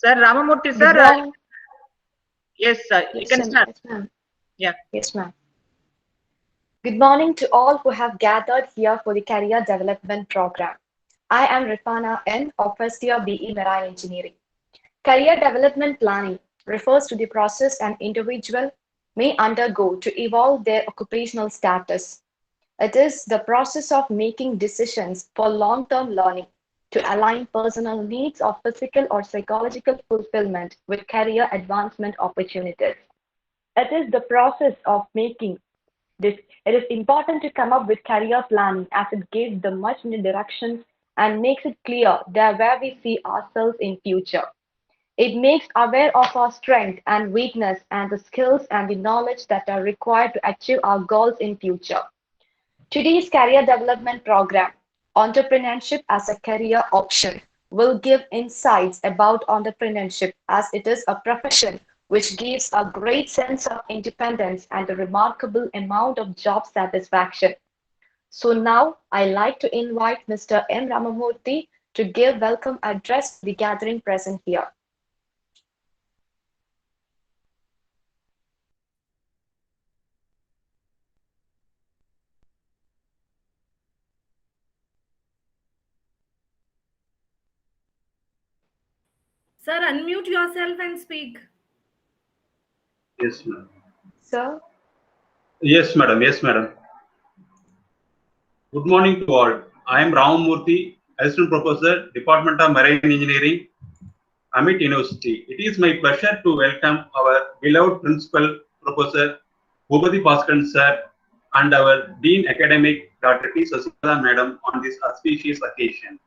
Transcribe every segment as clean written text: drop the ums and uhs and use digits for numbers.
Sir Ramamurthy, Good sir. morning. Yes, sir. You can start. Yes, ma'am. Yeah. Yes, ma'am. Good morning to all who have gathered here for the Career Development Program. I am Rifana N. of first year BE Marine Engineering. Career development planning refers to the process an individual may undergo to evolve their occupational status. It is the process of making decisions for long-term learning to align personal needs of physical or psychological fulfillment with career advancement opportunities. It is the process of making this. It is important to come up with career planning as it gives the much needed directions and makes it clear that where we see ourselves in future. It makes aware of our strength and weakness and the skills and the knowledge that are required to achieve our goals in future. Today's career development program, Entrepreneurship as a Career Option, will give insights about entrepreneurship as it is a profession which gives a great sense of independence and a remarkable amount of job satisfaction. So now I like to invite Mr. M. Ramamurthy to give welcome address to the gathering present here. Sir, unmute yourself and speak. Yes, madam. Sir, Yes, madam. Yes, madam. Good morning to all. I am Ramamurthy, Assistant Professor, Department of Marine Engineering, Amit University. It is my pleasure to welcome our beloved Principal, Professor Bhupati Bhaskaran Sir, and our Dean Academic, Dr. P. Sasimala Madam, on this auspicious occasion.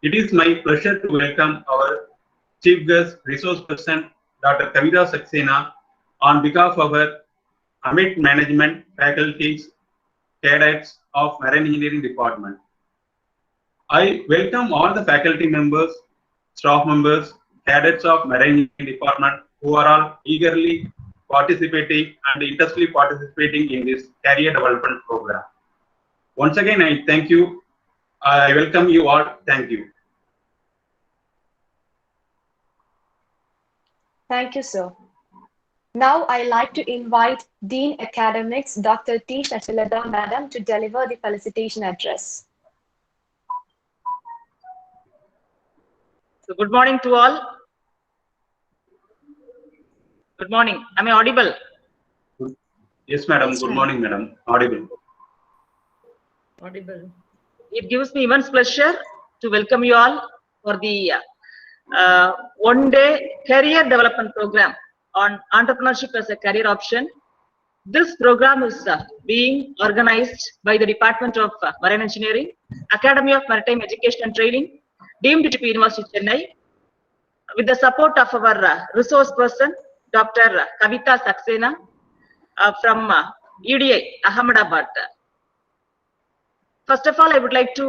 It is my pleasure to welcome our Chief Guest, Resource Person, Dr. Kavita Saxena, on behalf of our Amit Management Faculties, Cadets of Marine Engineering Department. I welcome all the faculty members, staff members, cadets of Marine Engineering Department who are all eagerly participating and interestingly participating in this career development program. Once again, I thank you. I welcome you all. Thank you. thank you, sir. Now I like to invite Dean Academics Dr. T. Shashilada Madam to deliver the felicitation address. So good morning to all. Good morning. Am I audible? Yes, madam. Yes, Good ma'am. morning, madam. Audible. Audible. It gives me immense pleasure to welcome you all for the one-day career development program on entrepreneurship as a career option. This program is being organized by the Department of Marine Engineering, Academy of Maritime Education and Training, deemed to be University of Chennai, with the support of our resource person, Dr. Kavita Saxena from UDI, Ahmedabad. First of all, I would like to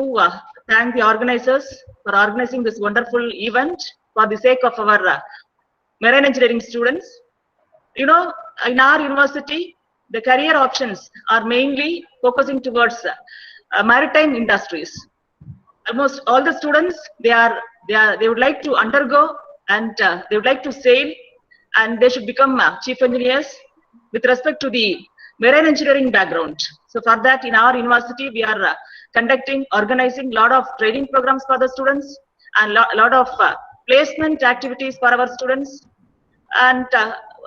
thank the organizers for organizing this wonderful event for the sake of our marine engineering students. You know, in our university, the career options are mainly focusing towards maritime industries. Almost all the students, they would like to undergo and they would like to sail, and they should become chief engineers with respect to the marine engineering background. So for that, in our university, we are organizing a lot of training programs for the students and lot of placement activities for our students. And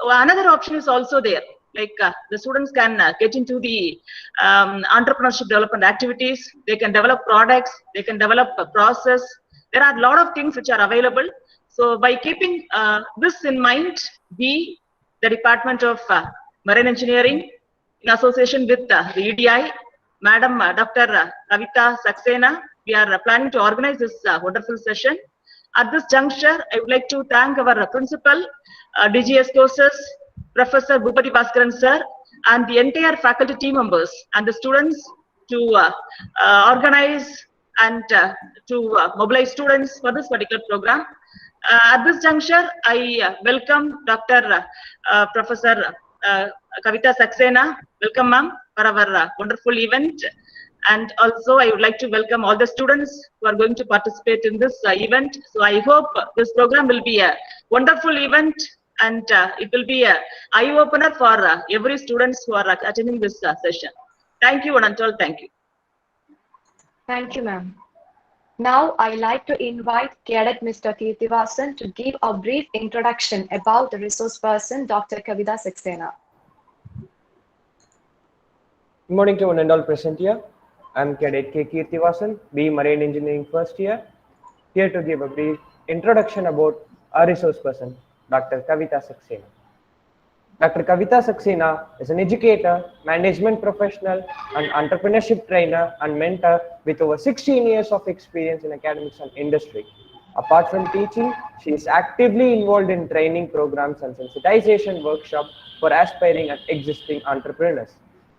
another option is also there, like the students can get into the entrepreneurship development activities. They can develop products, they can develop a process. There are a lot of things which are available. So by keeping this in mind, we, the Department of Marine Engineering, in association with the UDI, Madam Dr. Kavita Saxena, we are planning to organize this wonderful session. At this juncture, I would like to thank our principal, DGS courses, Professor Bhupati Bhaskaran sir, and the entire faculty team members and the students to organize and to mobilize students for this particular program. At this juncture, I welcome Dr. Professor Kavita Saxena. Welcome, ma'am, for our wonderful event. And also, I would like to welcome all the students who are going to participate in this event. So I hope this program will be a wonderful event, and it will be a eye-opener for every students who are attending this session. Thank you, Anantol. Thank you. Thank you, ma'am. Now, I like to invite Cadet Mr. Kirtivasan to give a brief introduction about the resource person, Dr. Kavita Saxena. Good morning to one and all present here. I'm Cadet K. Kirtivasan, BE Marine Engineering first year, here to give a brief introduction about our resource person, Dr. Kavita Saxena. Dr. Kavita Saxena is an educator, management professional, and entrepreneurship trainer and mentor with over 16 years of experience in academics and industry. Apart from teaching, she is actively involved in training programs and sensitization workshops for aspiring and existing entrepreneurs.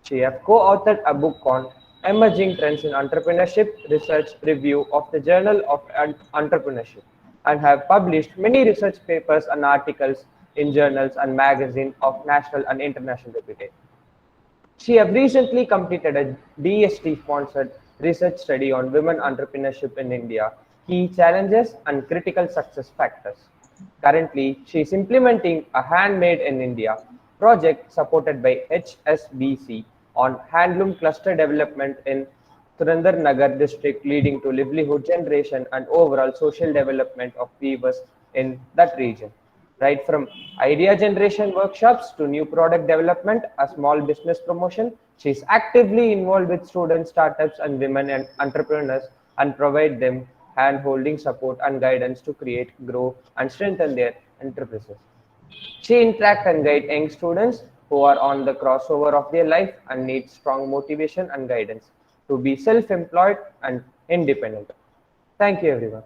She has co-authored a book on Emerging Trends in Entrepreneurship Research Review of the Journal of Entrepreneurship and have published many research papers and articles in journals and magazines of national and international reputation. She have recently completed a DST-sponsored research study on women entrepreneurship in India, key challenges and critical success factors. Currently, she is implementing a Handmade in India project supported by HSBC on handloom cluster development in Surendranagar district, leading to livelihood generation and overall social development of weavers in that region. Right from idea generation workshops to new product development, a small business promotion, she is actively involved with students, startups, and women and entrepreneurs and provide them hand-holding support and guidance to create, grow, and strengthen their enterprises. She interact and guide young students who are on the crossover of their life and need strong motivation and guidance to be self-employed and independent. Thank you, everyone.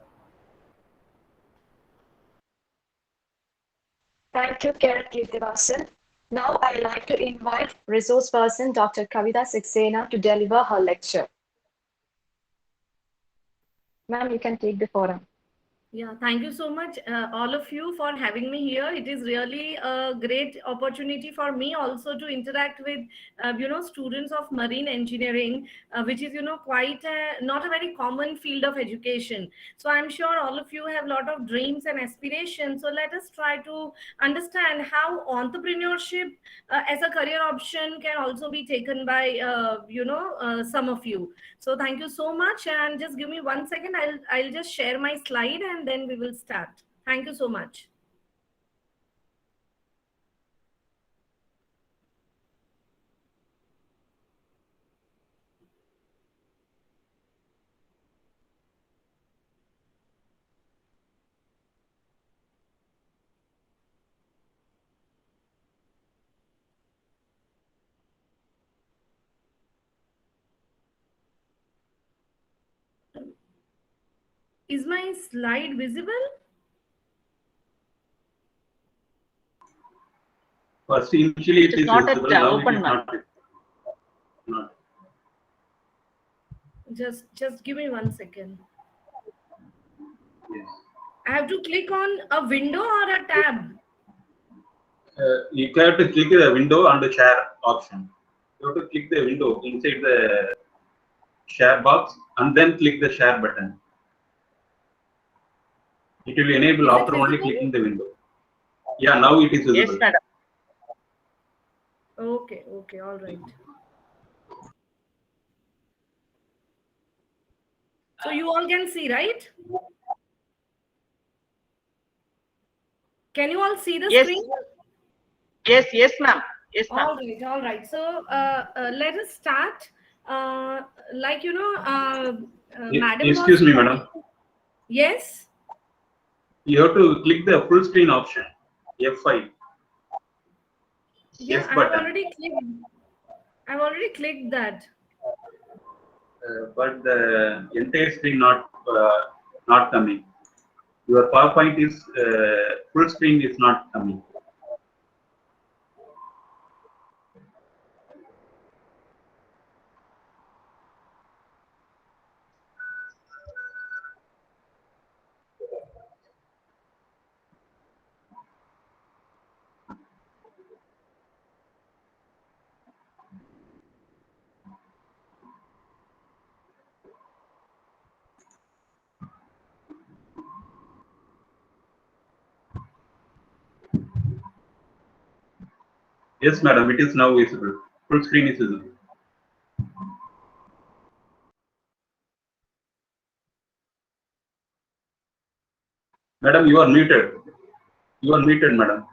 Thank you, Cadet Kirtivasan. Now, I like to invite resource person, Dr. Kavita Saxena, to deliver her lecture. Ma'am, you can take the forum. Yeah, thank you so much, all of you, for having me here. It is really a great opportunity for me also to interact with, students of marine engineering, which is, quite not a very common field of education. So I'm sure all of you have a lot of dreams and aspirations. So let us try to understand how entrepreneurship as a career option can also be taken by, some of you. So thank you so much, and just give me 1 second. I'll just share my slide and then we will start. Thank you so much. Is my slide visible? First, initially it It is is not at visible. Now it open, is ma'am. not. Just give me 1 second. Yes. I have to click on a window or a tab. You have to click the window and the share option. You have to click the window inside the share box and then click the share button. It will enable Is it after only visible? clicking the window. Yeah, now it is visible. Yes, madam. Okay, all right. So you all can see, right? Can you all see the Yes. screen? Yes, ma'am. Yes, ma'am. All right. So let us start. Madam Excuse was me, madam. Yes. You have to click the full screen option. F5. Yeah, F button. I've already clicked that. But the entire screen not coming. Your PowerPoint is full screen is not coming. Yes, madam, it is now visible. Full screen is visible. Madam, you are muted. You are muted, madam.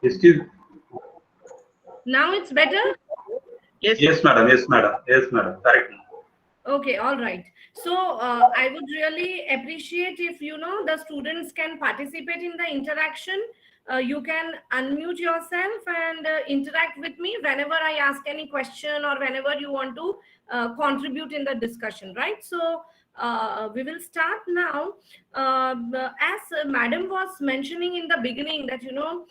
Excuse. Now it's better? Yes. Yes, madam. Yes, madam. Yes, madam. Correct. Okay, all right. So I would really appreciate if, you know, the students can participate in the interaction. You can unmute yourself and interact with me whenever I ask any question or whenever you want to contribute in the discussion, right? So we will start now. As Madam was mentioning in the beginning that, you know,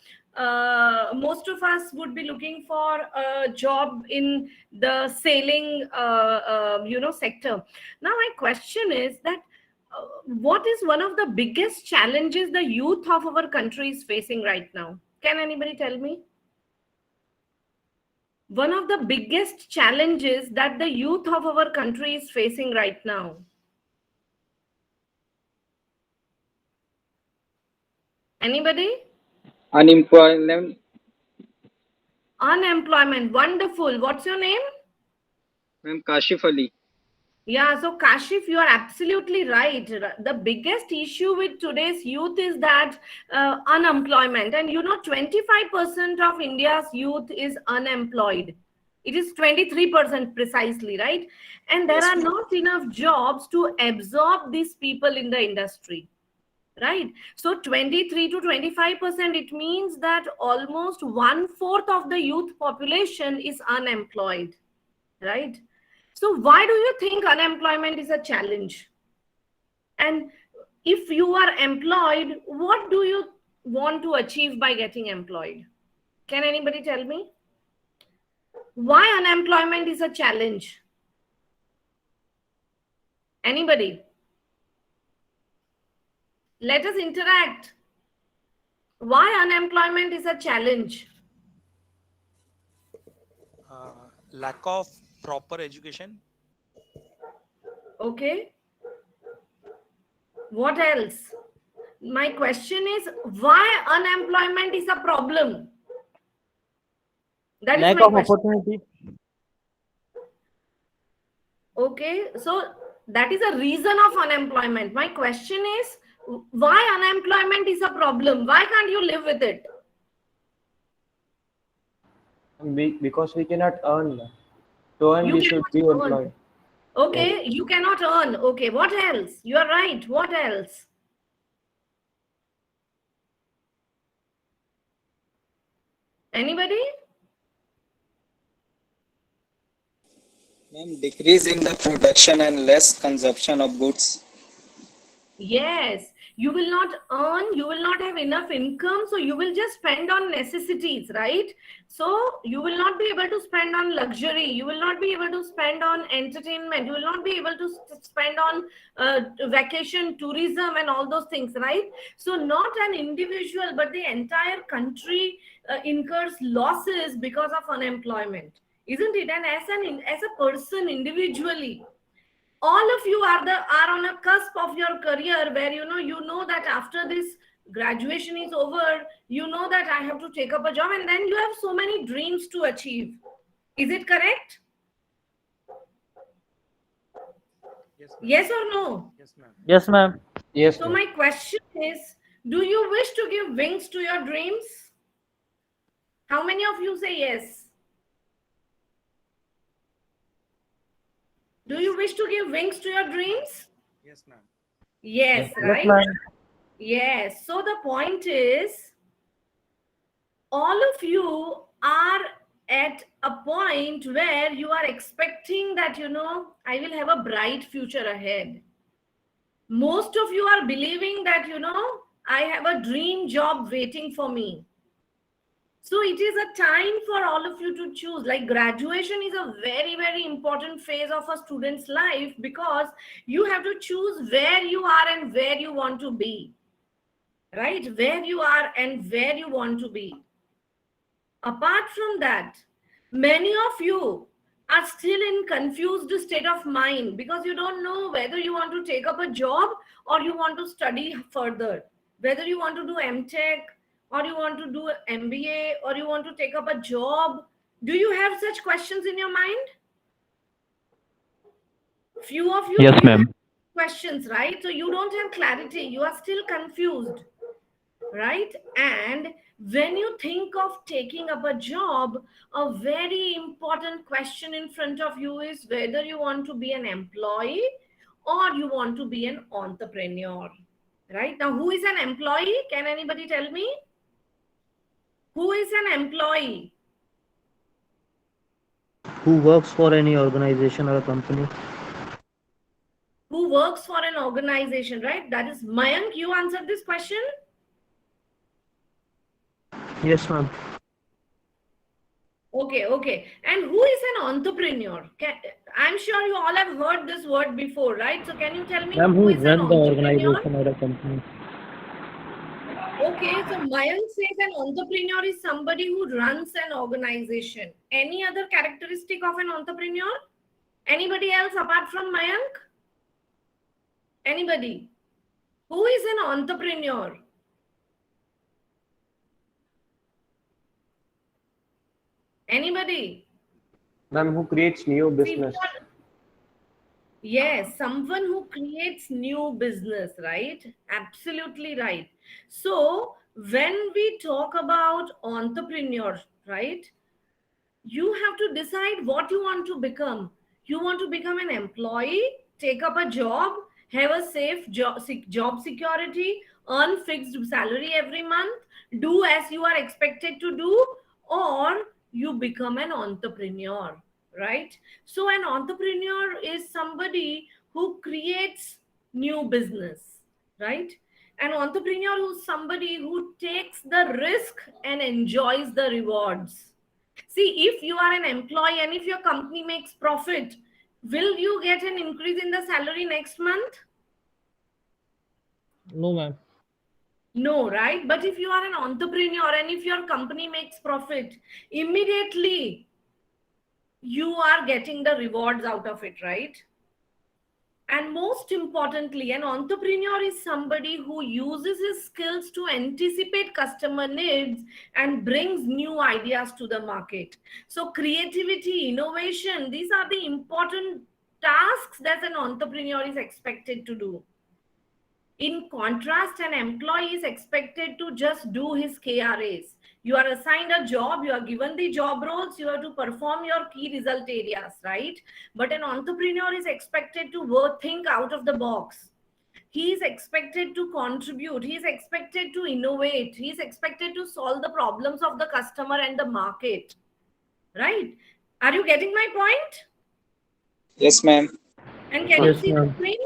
most of us would be looking for a job in the sailing, you know, sector. Now, my question is that what is one of the biggest challenges the youth of our country is facing right now? Can anybody tell me? One of the biggest challenges that the youth of our country is facing right now. Anybody? Unemployment. Unemployment. Wonderful. What's your name? Ma'am, Kashif Ali. Yeah, so Kashif, you are absolutely right. The biggest issue with today's youth is that unemployment. And you know, 25% of India's youth is unemployed. It is 23% precisely, right? And there are not enough jobs to absorb these people in the industry, right? So 23 to 25%, it means that almost 1/4 of the youth population is unemployed, right? So why do you think unemployment is a challenge? And if you are employed, what do you want to achieve by getting employed? Can anybody tell me? Why unemployment is a challenge? Anybody? Let us interact. Why unemployment is a challenge? Lack of proper education. Okay. What else? My question is, why unemployment is a problem? That is Lack my of question. opportunity. Okay, so that is a reason of unemployment. My question is, why unemployment is a problem? Why can't you live with it? Because we cannot earn. To earn, You we should be cannot earn. employed. Okay, you cannot earn. Okay, what else? You are right. What else? Anybody? Ma'am, decrease in the production and less consumption of goods. Yes, you will not earn, you will not have enough income, so you will just spend on necessities, right? So you will not be able to spend on luxury, you will not be able to spend on entertainment, you will not be able to spend on vacation, tourism, and all those things, right? So not an individual, but the entire country incurs losses because of unemployment, isn't it? And as a person individually, all of you are on a cusp of your career where you know that after this graduation is over, you know that I have to take up a job, and then you have so many dreams to achieve. Is it correct? Yes or no? Yes, ma'am. Yes, ma'am. Yes. So ma'am. my question is, do you wish to give wings to your dreams? How many of you say yes? Do you wish to give wings to your dreams? Yes, ma'am. Yes, Yes, right? ma'am. Yes. So the point is, all of you are at a point where you are expecting that, I will have a bright future ahead. Most of you are believing that, I have a dream job waiting for me. So it is a time for all of you to choose. Like, graduation is a very, very important phase of a student's life, because you have to choose where you are and where you want to be. Right? Where you are and where you want to be. Apart from that, many of you are still in confused state of mind because you don't know whether you want to take up a job or you want to study further, whether you want to do MTech or you want to do MBA or you want to take up a job. Do you have such questions in your mind? Few of you Yes, ma'am. questions, right? So you don't have clarity, you are still confused, right? And when you think of taking up a job, a very important question in front of you is whether you want to be an employee or you want to be an entrepreneur, right? Now, who is an employee? Can anybody tell me? Who is an employee? Who works for any organization or a company? Who works for an organization, right? That is Mayank. You answered this question. Yes, ma'am. Okay. And who is an entrepreneur? I'm sure you all have heard this word before, right? So can you tell me Ma'am, who who is an runs the entrepreneur? organization or a company? Okay, so Mayank says an entrepreneur is somebody who runs an organization. Any other characteristic of an entrepreneur? Anybody else apart from Mayank? Anybody? Who is an entrepreneur? Anybody? Ma'am, who creates new business? Yes, someone who creates new business, right? Absolutely right. So when we talk about entrepreneurs, right, you have to decide what you want to become. You want to become an employee, take up a job, have a safe job security, earn fixed salary every month, do as you are expected to do, or you become an entrepreneur, right? So an entrepreneur is somebody who creates new business, right? An entrepreneur is somebody who takes the risk and enjoys the rewards. See, if you are an employee and if your company makes profit, will you get an increase in the salary next month? No, ma'am. No, right? But if you are an entrepreneur and if your company makes profit, immediately you are getting the rewards out of it, right? And most importantly, an entrepreneur is somebody who uses his skills to anticipate customer needs and brings new ideas to the market. So creativity, innovation, these are the important tasks that an entrepreneur is expected to do. In contrast, an employee is expected to just do his KRAs. You are assigned a job, you are given the job roles, you have to perform your key result areas, right? But an entrepreneur is expected to think out of the box. He is expected to contribute, he is expected to innovate, he is expected to solve the problems of the customer and the market, right? Are you getting my point? Yes, ma'am. And can Yes, you see the ma'am. screen?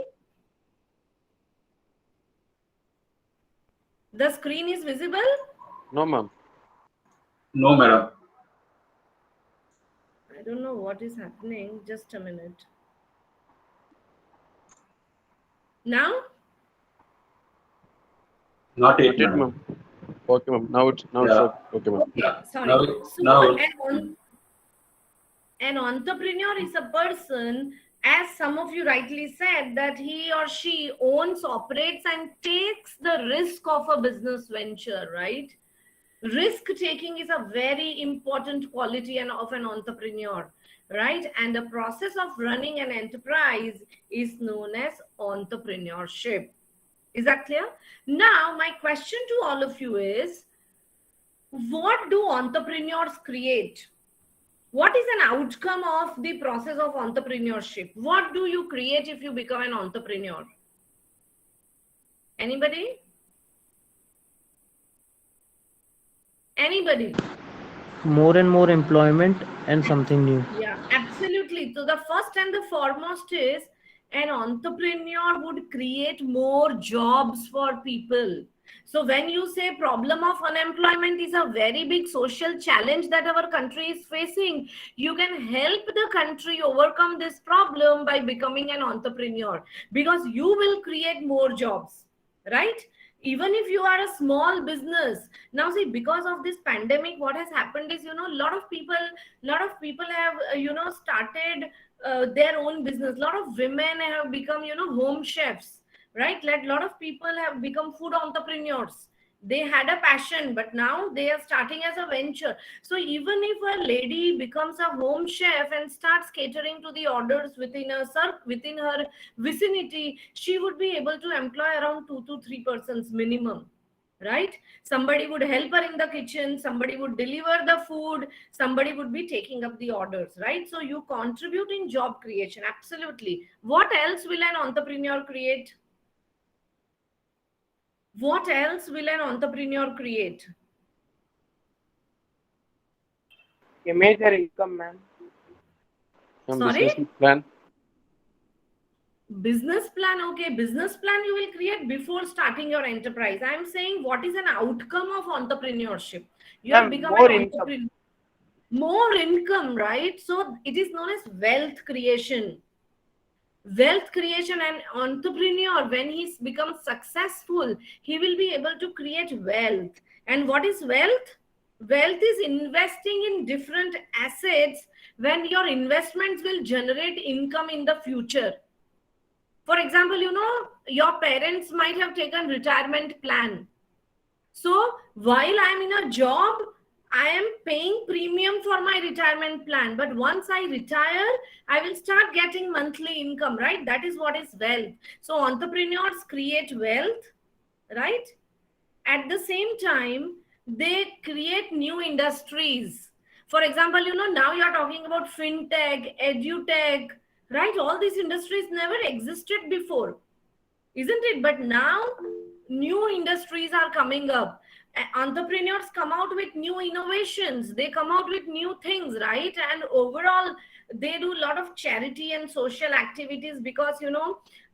The screen is visible? No, ma'am. No, madam. I don't know what is happening. Just a minute. Now? Not Not yet, yet, madam. ma'am. Okay, ma'am. Now it's Yeah. okay, ma'am. Okay, sorry. Now- So now- an entrepreneur is a person, as some of you rightly said, that he or she owns, operates, and takes the risk of a business venture, right? Risk taking is a very important quality of an entrepreneur, right? And the process of running an enterprise is known as entrepreneurship. Is that clear? Now, my question to all of you is, what do entrepreneurs create? What is an outcome of the process of entrepreneurship? What do you create if you become an entrepreneur? Anybody? Anybody? More and more employment and something new. Yeah, absolutely. So the first and the foremost is an entrepreneur would create more jobs for people. So when you say problem of unemployment is a very big social challenge that our country is facing, you can help the country overcome this problem by becoming an entrepreneur, because you will create more jobs, right? Even if you are a small business. Now see, because of this pandemic, what has happened is, a lot of people have started their own business. A lot of women have become home chefs, right? Like, a lot of people have become food entrepreneurs. They had a passion, but now they are starting as a venture. So even if a lady becomes a home chef and starts catering to the orders within her vicinity, she would be able to employ around 2 to 3 persons minimum, right? Somebody would help her in the kitchen, somebody would deliver the food, somebody would be taking up the orders, right? So you contribute in job creation, absolutely. What else will an entrepreneur create? What else will an entrepreneur create? A major income, ma'am. Sorry? Business plan. Business plan, okay. Business plan you will create before starting your enterprise. I'm saying, what is an outcome of entrepreneurship? You have become More an income. entrepreneur. More income, right? So it is known as wealth creation. Wealth creation. And entrepreneur, when he becomes successful, he will be able to create wealth. And what is wealth? Wealth is investing in different assets when your investments will generate income in the future. For example, your parents might have taken retirement plan. So while I'm in a job, I am paying premium for my retirement plan. But once I retire, I will start getting monthly income, right? That is what is wealth. So entrepreneurs create wealth, right? At the same time, they create new industries. For example, now you're talking about fintech, edutech, right? All these industries never existed before, isn't it? But now new industries are coming up. Entrepreneurs come out with new innovations, they come out with new things, right? And overall, they do a lot of charity and social activities because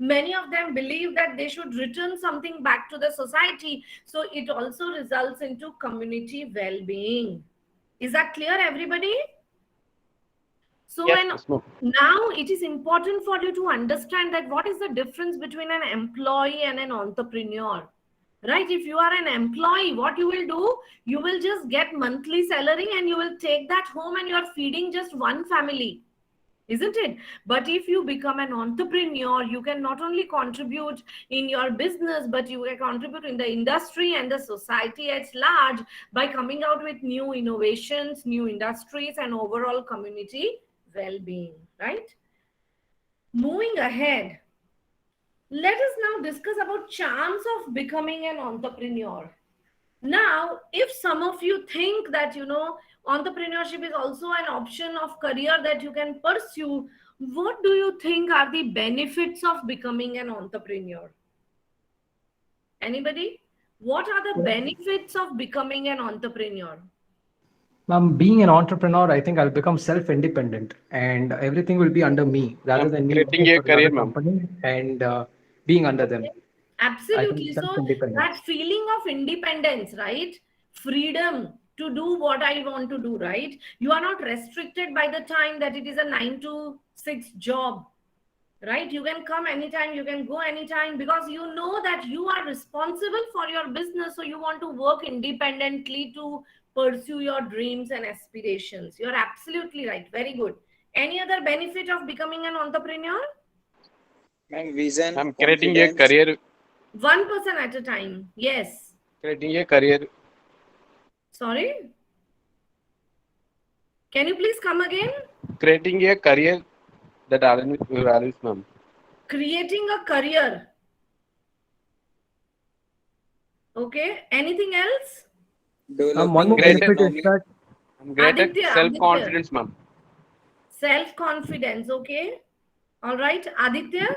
many of them believe that they should return something back to the society. So it also results into community well-being. Is that clear, everybody? So Yes, ma'am. now it is important for you to understand that what is the difference between an employee and an entrepreneur, right? If you are an employee, what you will do, you will just get monthly salary and you will take that home and you are feeding just one family, isn't it? But if you become an entrepreneur, you can not only contribute in your business, but you can contribute in the industry and the society at large by coming out with new innovations, new industries, and overall community well-being, right? Moving ahead, let us now discuss about chance of becoming an entrepreneur. Now, if some of you think that entrepreneurship is also an option of career that you can pursue, what do you think are the benefits of becoming an entrepreneur? Anybody? What are the benefits of becoming an entrepreneur? Being an entrepreneur, I think I'll become self-independent and everything will be under me rather than me creating working a for career, another ma'am. company and being under them. Absolutely. So self-independence. that feeling of independence, right? Freedom to do what I want to do, right? You are not restricted by the time that it is a 9 to 6 job, right? You can come anytime, you can go anytime, because you know that you are responsible for your business. So you want to work independently to pursue your dreams and aspirations. You're absolutely right. Very good. Any other benefit of becoming an entrepreneur? Ma'am, vision, I'm creating a confidence. career. One person at a time. Yes. Creating a career. Sorry? Can you please come again? Creating a career that aligns with your values, ma'am. Creating a career. Okay. Anything else? Developing One more Great benefit is economic- that I'm great at Aditya, self-confidence, ma'am. Self-confidence. Okay. All right. Aditya?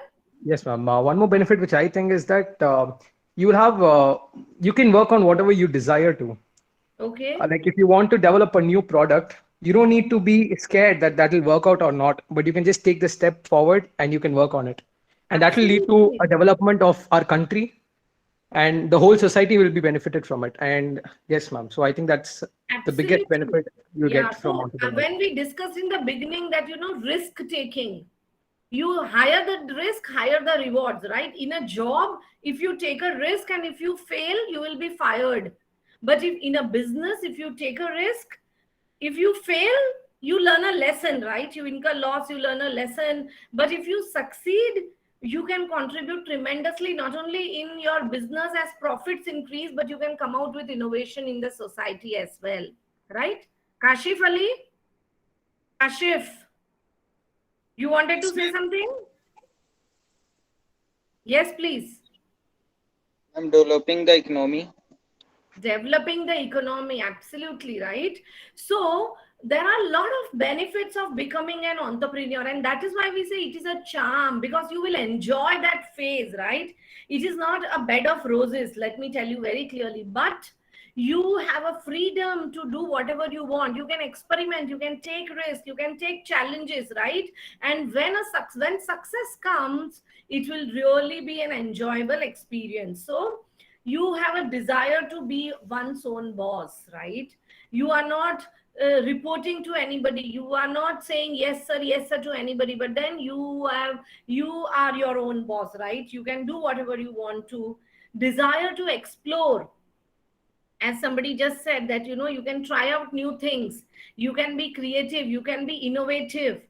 yes, ma'am. One more benefit which I think is that you will have you can work on whatever you desire to. Okay. Like if you want to develop a new product, you don't need to be scared that that will work out or not, but you can just take the step forward and you can work on it, and that will lead to Absolutely. a development of our country, and the whole society will be benefited from it. And yes, ma'am. So I think that's the biggest Absolutely. benefit you Yeah. get from So entrepreneurship. when we discussed in the beginning that, risk taking, You higher the risk, higher the rewards, right? In a job, if you take a risk and if you fail, you will be fired. But if in a business, if you take a risk, if you fail, you learn a lesson, right? You incur loss, you learn a lesson. But if you succeed, you can contribute tremendously, not only in your business as profits increase, but you can come out with innovation in the society as well, right? Kashif Ali? Kashif, you wanted to say something? Yes, please. I'm developing the economy. Developing the economy, absolutely right. So there are a lot of benefits of becoming an entrepreneur, and that is why we say it is a charm, because you will enjoy that phase, right? It is not a bed of roses, let me tell you very clearly, but you have a freedom to do whatever you want. You can experiment, you can take risks, you can take challenges, right? And when success comes, it will really be an enjoyable experience. So you have a desire to be one's own boss, right? You are not reporting to anybody. You are not saying yes sir to anybody, but then you are your own boss, right? You can do whatever you want to. Desire to explore, as somebody just said, that you can try out new things, you can be creative, you can be innovative.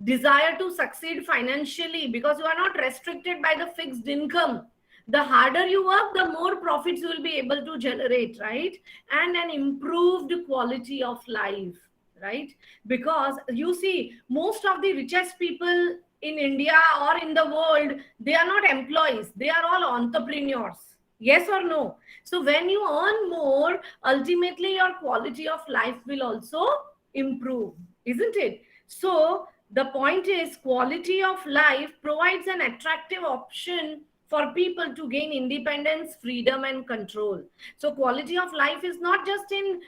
Desire to succeed financially, because you are not restricted by the fixed income. The harder you work, the more profits you will be able to generate, right? And an improved quality of life, right? Because you see, most of the richest people in India or in the world, they are not employees, they are all entrepreneurs. Yes or no? So when you earn more, ultimately your quality of life will also improve, isn't it? So the point is, quality of life provides an attractive option for people to gain independence, freedom, and control. So quality of life is not just in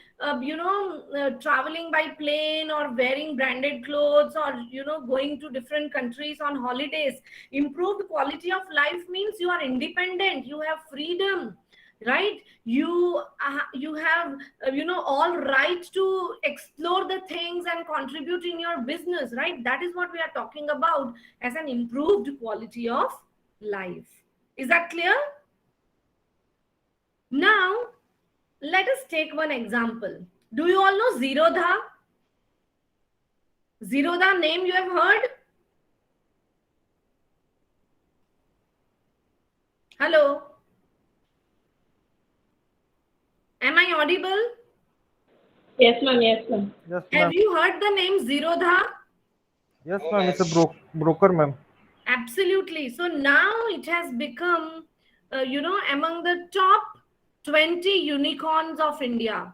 traveling by plane or wearing branded clothes, or going to different countries on holidays. Improved quality of life means you are independent, you have freedom, right? You have all right to explore the things and contribute in your business, right? That is what we are talking about as an improved quality of life. Is that clear? Now let us take one example. Do you all know Zerodha? Zerodha name you have heard? Hello, am I audible? Yes, ma'am. Yes, ma'am. Yes, Have ma'am. you heard the name Zerodha? Yes, ma'am. It's a broker, ma'am. Absolutely. So now it has become, among the top 20 unicorns of India.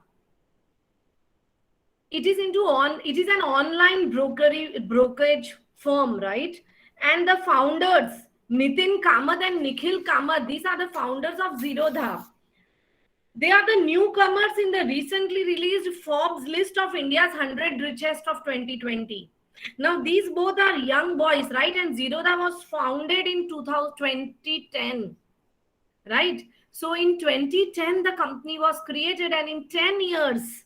It is an online brokerage firm, right? And the founders, Nitin Kamath and Nikhil Kamath, these are the founders of Zerodha. They are the newcomers in the recently released Forbes list of India's 100 richest of 2020. Now, these both are young boys, right? And Zerodha was founded in 2010, right? So in 2010, the company was created, and in 10 years,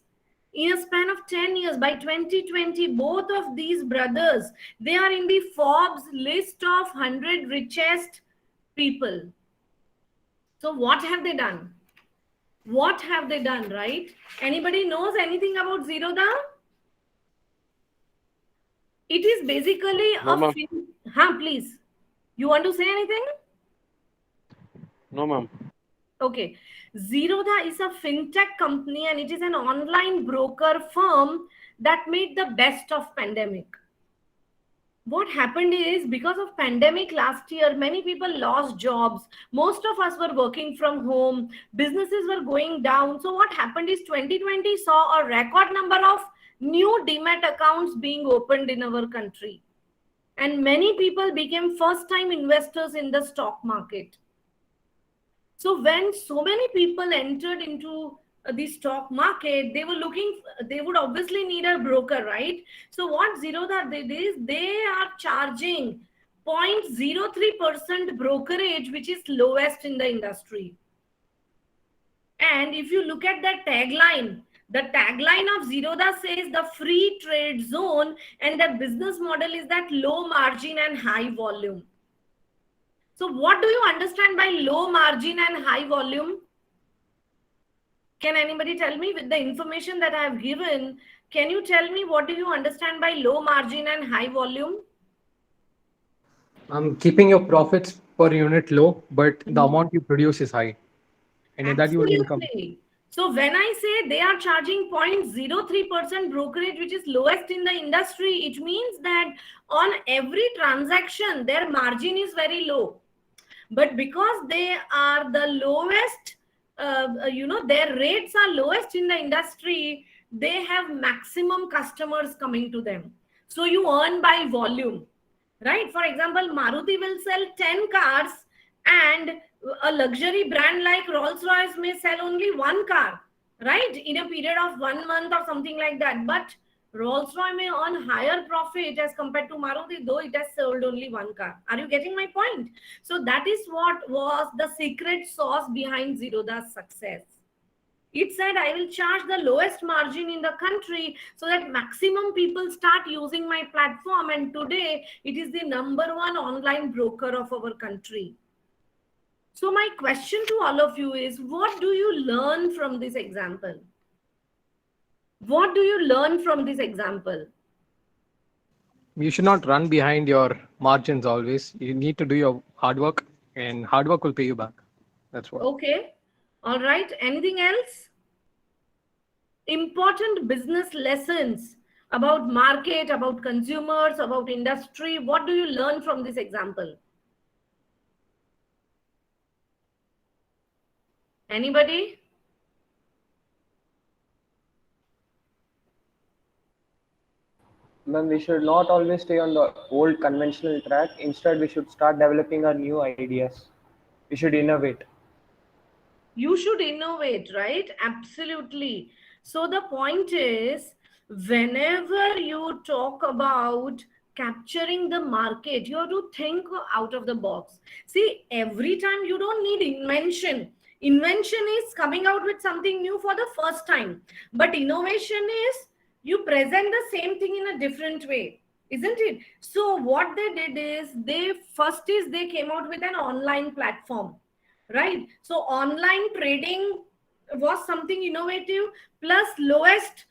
in a span of 10 years, by 2020, both of these brothers, they are in the Forbes list of 100 richest people. So what have they done? What have they done, right? Anybody knows anything about Zerodha? It is basically please. You want to say anything? No, ma'am. Okay. Zerodha is a fintech company, and it is an online broker firm that made the best of pandemic. What happened is, because of pandemic last year, many people lost jobs. Most of us were working from home. Businesses were going down. So what happened is 2020 saw a record number of new Demat accounts being opened in our country. And many people became first-time investors in the stock market. So when so many people entered into the stock market, they would obviously need a broker, right? So what Zerodha did is, they are charging 0.03% brokerage, which is lowest in the industry. And if you look at that tagline, The tagline of Zerodha says the free trade zone, and their business model is that low margin and high volume. So what do you understand by low margin and high volume? Can anybody tell me, with the information that I have given, can you tell me what do you understand by low margin and high volume? Keeping your profits per unit low, but the amount you produce is high. And in that you will income. Absolutely. So when I say they are charging 0.03% brokerage, which is lowest in the industry, it means that on every transaction, their margin is very low. But because they are the lowest, their rates are lowest in the industry, they have maximum customers coming to them. So you earn by volume, right? For example, Maruti will sell 10 cars, and a luxury brand like Rolls-Royce may sell only 1 car, right? In a period of 1 month or something like that. But Rolls-Royce may earn higher profit as compared to Maruti, though it has sold only 1 car. Are you getting my point? So that is what was the secret sauce behind Zerodha's success. It said, I will charge the lowest margin in the country so that maximum people start using my platform. And today, it is the #1 online broker of our country. So my question to all of you is, what do you learn from this example? What do you learn from this example? You should not run behind your margins always. You need to do your hard work, and hard work will pay you back. That's what. Okay. All right. Anything else? Important business lessons about market, about consumers, about industry. What do you learn from this example? Anybody? Ma'am, we should not always stay on the old conventional track. Instead, we should start developing our new ideas. We should innovate. You should innovate, right? Absolutely. So the point is, whenever you talk about capturing the market, you have to think out of the box. See, every time you don't need invention. Invention is coming out with something new for the first time. But innovation is you present the same thing in a different way, isn't it? So what they did is they came out with an online platform, right? So online trading was something innovative, plus lowest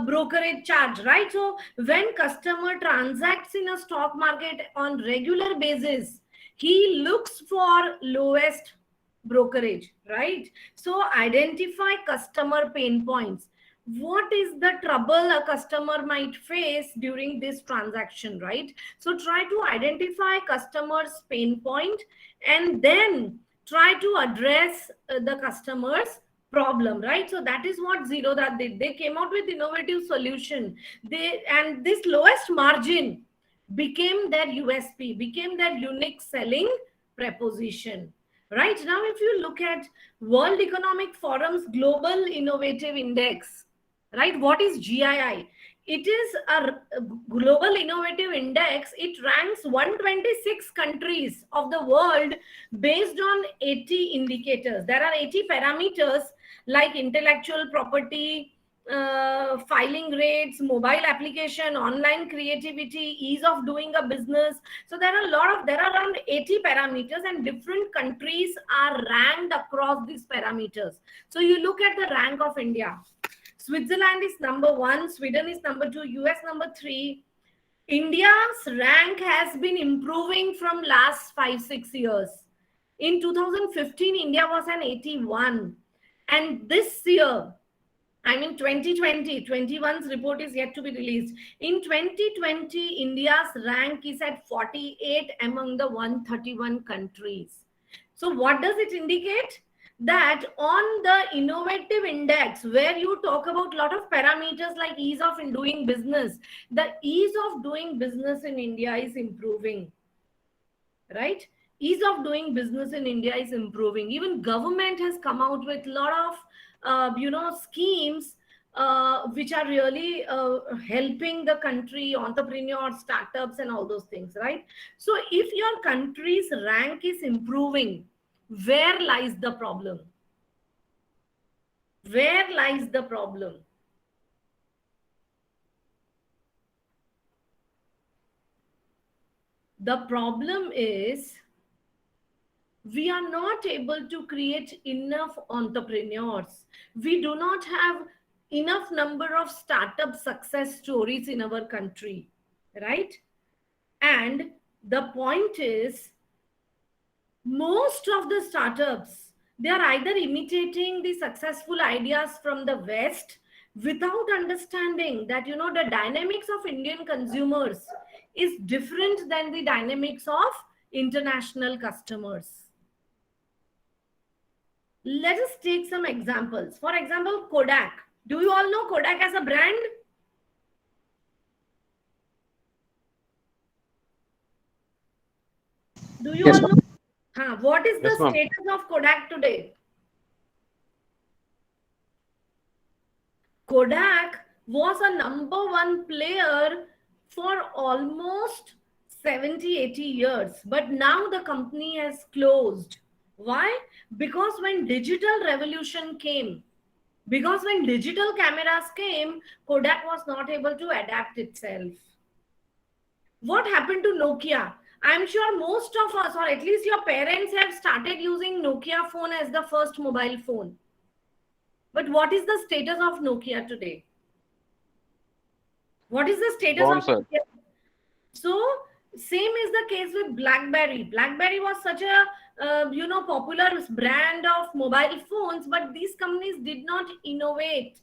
brokerage charge, right? So when customer transacts in a stock market on regular basis, he looks for lowest brokerage, right? So identify customer pain points. What is the trouble a customer might face during this transaction, right? So try to identify customer's pain point and then try to address the customer's problem, right? So that is what Zerodha did. They came out with innovative solution. And this lowest margin became their USP, became their unique selling proposition. Right now, if you look at World Economic Forum's Global Innovative Index, right? What is GII? It is a global innovative index. It ranks 126 countries of the world based on 80 indicators. There are 80 parameters like intellectual property, filing rates, mobile application, online creativity, ease of doing a business. So there are around 80 parameters, and different countries are ranked across these parameters. So you look at the rank of India. Switzerland is #1, Sweden is #2, US #3. India's rank has been improving from last 5-6 years. In 2015, India was an 81. And this year, I mean 2020, 21's report is yet to be released. In 2020, India's rank is at 48 among the 131 countries. So what does it indicate? That on the innovative index, where you talk about a lot of parameters like ease of doing business, the ease of doing business in India is improving, right? Ease of doing business in India is improving. Even government has come out with a lot of schemes which are really helping the country, entrepreneurs, startups, and all those things, right? So if your country's rank is improving, where lies the problem? Where lies the problem? The problem is we are not able to create enough entrepreneurs. We do not have enough number of startup success stories in our country, right? And the point is, most of the startups, they are either imitating the successful ideas from the West without understanding that, you know, the dynamics of Indian consumers is different than the dynamics of international customers. Let us take some examples. For example, Kodak. Do you all know Kodak as a brand? Do you Yes, all know? What is the Yes, ma'am. status of Kodak today? Kodak was a #1 player for almost 70-80 years, but now the company has closed. Why? Because when digital revolution came, because when digital cameras came, Kodak was not able to adapt itself. What happened to Nokia? I'm sure most of us, or at least your parents, have started using Nokia phone as the first mobile phone. But what is the status of Nokia today? What is the status Gone, of sir. Nokia? So same is the case with BlackBerry. BlackBerry was such a popular brand of mobile phones, but these companies did not innovate.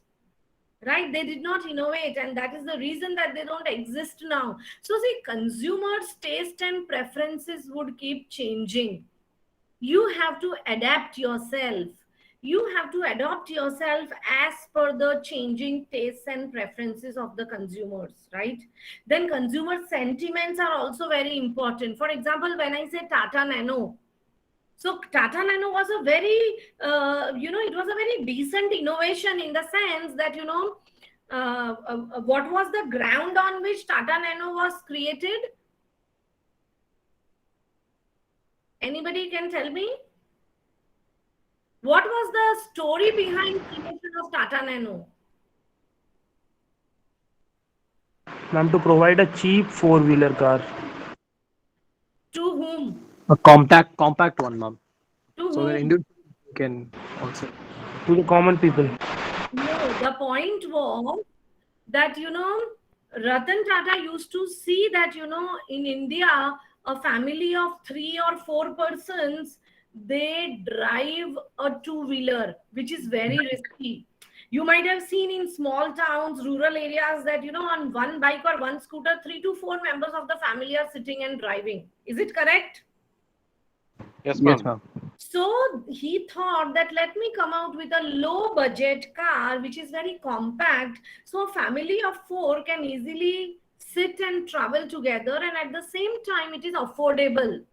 Right? They did not innovate, and that is the reason that they don't exist now. So see, consumers' taste and preferences would keep changing. You have to adapt yourself. You have to adopt yourself as per the changing tastes and preferences of the consumers, right? Then consumer sentiments are also very important. For example, when I say Tata Nano, so Tata Nano was a very, it was a very decent innovation in the sense that, what was the ground on which Tata Nano was created? Anybody can tell me? What was the story behind creation of Tata Nano? Ma'am, to provide a cheap four-wheeler car. To whom? A compact one, ma'am. To So that whom? individual can also. To the common people. No, the point was that, Ratan Tata used to see that, in India, a family of 3 or 4 persons, they drive a two-wheeler, which is very risky. You might have seen in small towns, rural areas that, on one bike or one scooter, 3 to 4 members of the family are sitting and driving. Is it correct? Yes, ma'am. Yes, ma'am. So he thought that let me come out with a low budget car, which is very compact. So a family of 4 can easily sit and travel together. And at the same time, it is affordable.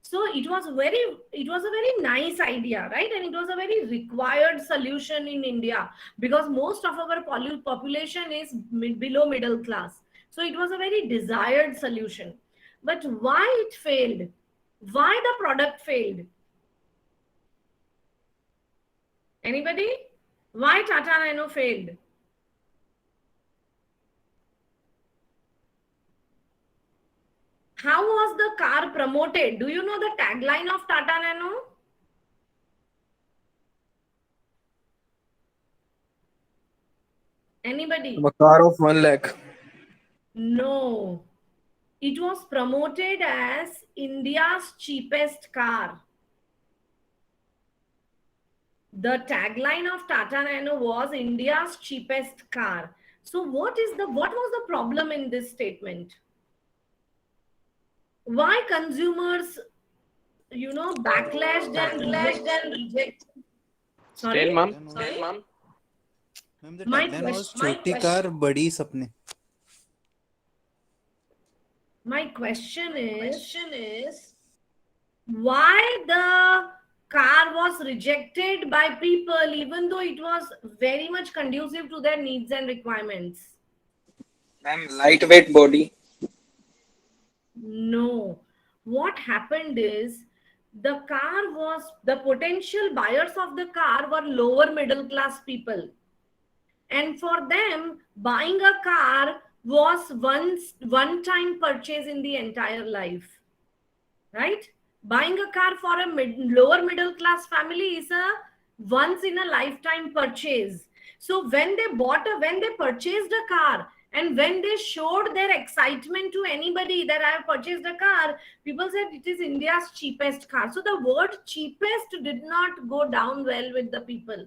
So it was a very nice idea, right? And it was a very required solution in India because most of our population is below middle class. So it was a very desired solution. But why it failed? Why the product failed? Anybody? Why Tata Nano failed? How was the car promoted? Do you know the tagline of Tata Nano? Anybody? A car of 1 lakh. No. It was promoted as India's cheapest car. The tagline of Tata Nano was India's cheapest car. So what was the problem in this statement? Why consumers, backlashed and reject? Sorry? Still, ma'am. Ma'am, the My tagline was question- Choti car, badi sapne. My question is why the car was rejected by people even though it was very much conducive to their needs and requirements? Ma'am, lightweight body. No. What happened is the potential buyers of the car were lower middle class people. And for them, buying a car was one-time purchase in the entire life, right? Buying a car for a lower middle class family is a once in a lifetime purchase. So when they purchased a car, and when they showed their excitement to anybody that I have purchased a car, people said it is India's cheapest car. So the word cheapest did not go down well with the people.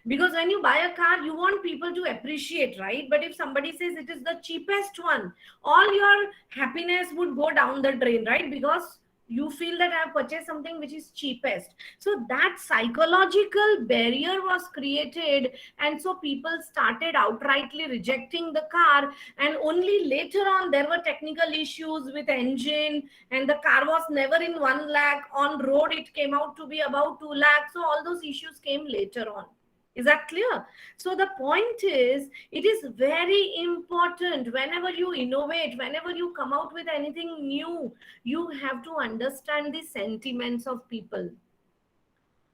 Because when you buy a car, you want people to appreciate, right? But if somebody says it is the cheapest one, all your happiness would go down the drain, right? Because you feel that I have purchased something which is cheapest. So that psychological barrier was created, and so people started outrightly rejecting the car. And only later on there were technical issues with engine, and the car was never in 1 lakh. On road it came out to be about 2 lakhs. So all those issues came later on. Is that clear? So the point is, it is very important whenever you innovate, whenever you come out with anything new, you have to understand the sentiments of people.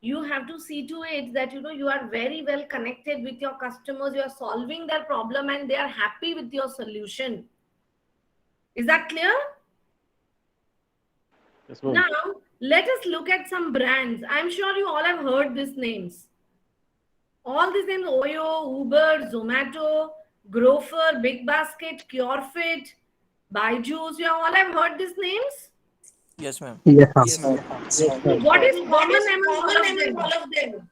You have to see to it that, you are very well connected with your customers, you are solving their problem and they are happy with your solution. Is that clear? Yes, ma'am. Now, let us look at some brands. I'm sure you all have heard these names. All these names: Oyo, Uber, Zomato, Grover, Big Basket, CureFit, Byju's. You all have heard these names? Yes, ma'am. Yes, ma'am. Yes, ma'am. What is common among all of them?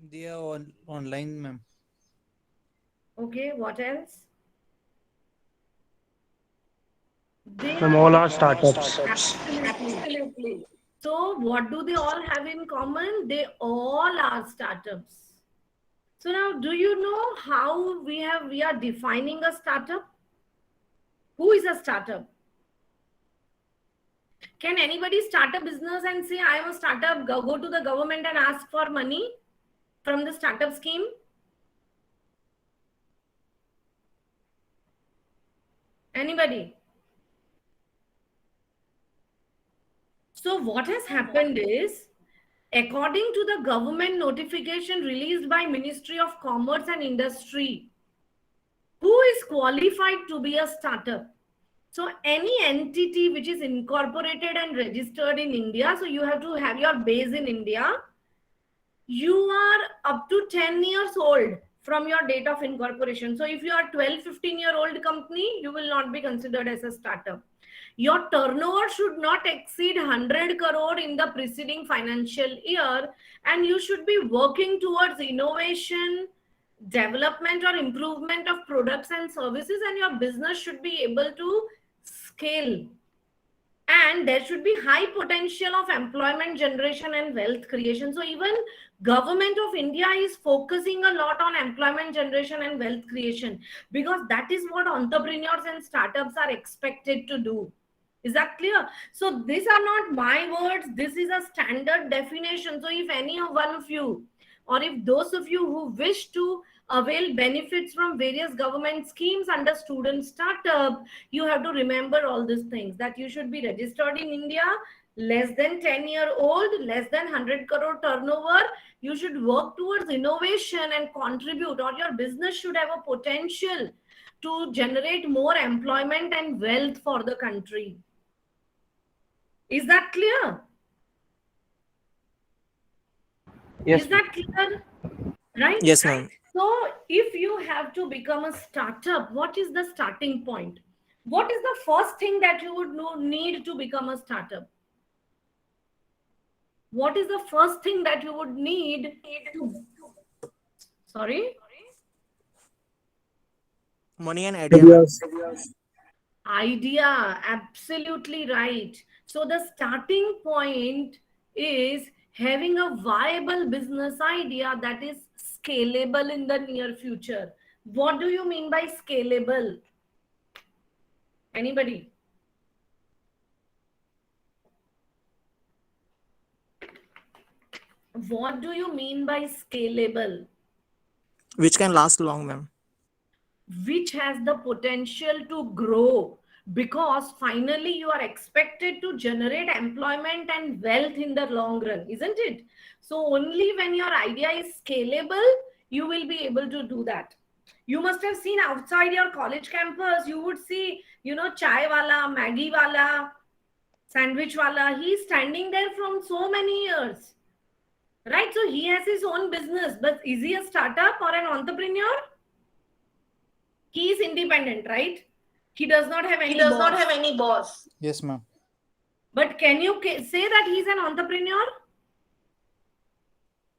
They are online, ma'am. Okay, what else? From all our startups. Absolutely. So what do they all have in common? They all are startups. So now, do you know how we are defining a startup? Who is a startup? Can anybody start a business and say, I am a startup, go to the government and ask for money from the startup scheme? Anybody? So what has happened is, according to the government notification released by Ministry of Commerce and Industry, who is qualified to be a startup? So any entity which is incorporated and registered in India, so you have to have your base in India, you are up to 10 years old from your date of incorporation. So if you are 12-15-year-old company, you will not be considered as a startup. Your turnover should not exceed 100 crore in the preceding financial year, and you should be working towards innovation, development or improvement of products and services, and your business should be able to scale. And there should be high potential of employment generation and wealth creation. So even Government of India is focusing a lot on employment generation and wealth creation, because that is what entrepreneurs and startups are expected to do. Is that clear? So these are not my words. This is a standard definition. So if any of one of you, or if those of you who wish to avail benefits from various government schemes under student startup, you have to remember all these things, that you should be registered in India, less than 10-year-old, less than 100 crore turnover. You should work towards innovation and contribute, or your business should have a potential to generate more employment and wealth for the country. Is that clear? Yes. Is that clear? Right? Yes, ma'am. So if you have to become a startup, what is the starting point? What is the first thing that you would need to become a startup? What is the first thing that you would need to... Sorry? Money and ideas. Idea, absolutely right. So the starting point is having a viable business idea that is scalable in the near future. What do you mean by scalable? Anybody? What do you mean by scalable? Which can last long, ma'am. Which has the potential to grow, because finally you are expected to generate employment and wealth in the long run, isn't it? So only when your idea is scalable, you will be able to do that. You must have seen outside your college campus, you would see, chai wala, Maggie wala, sandwich wala. He's standing there from so many years, right? So he has his own business, but is he a startup or an entrepreneur? He is independent, right? He does not have any boss. Yes, ma'am. But can you say that he's an entrepreneur?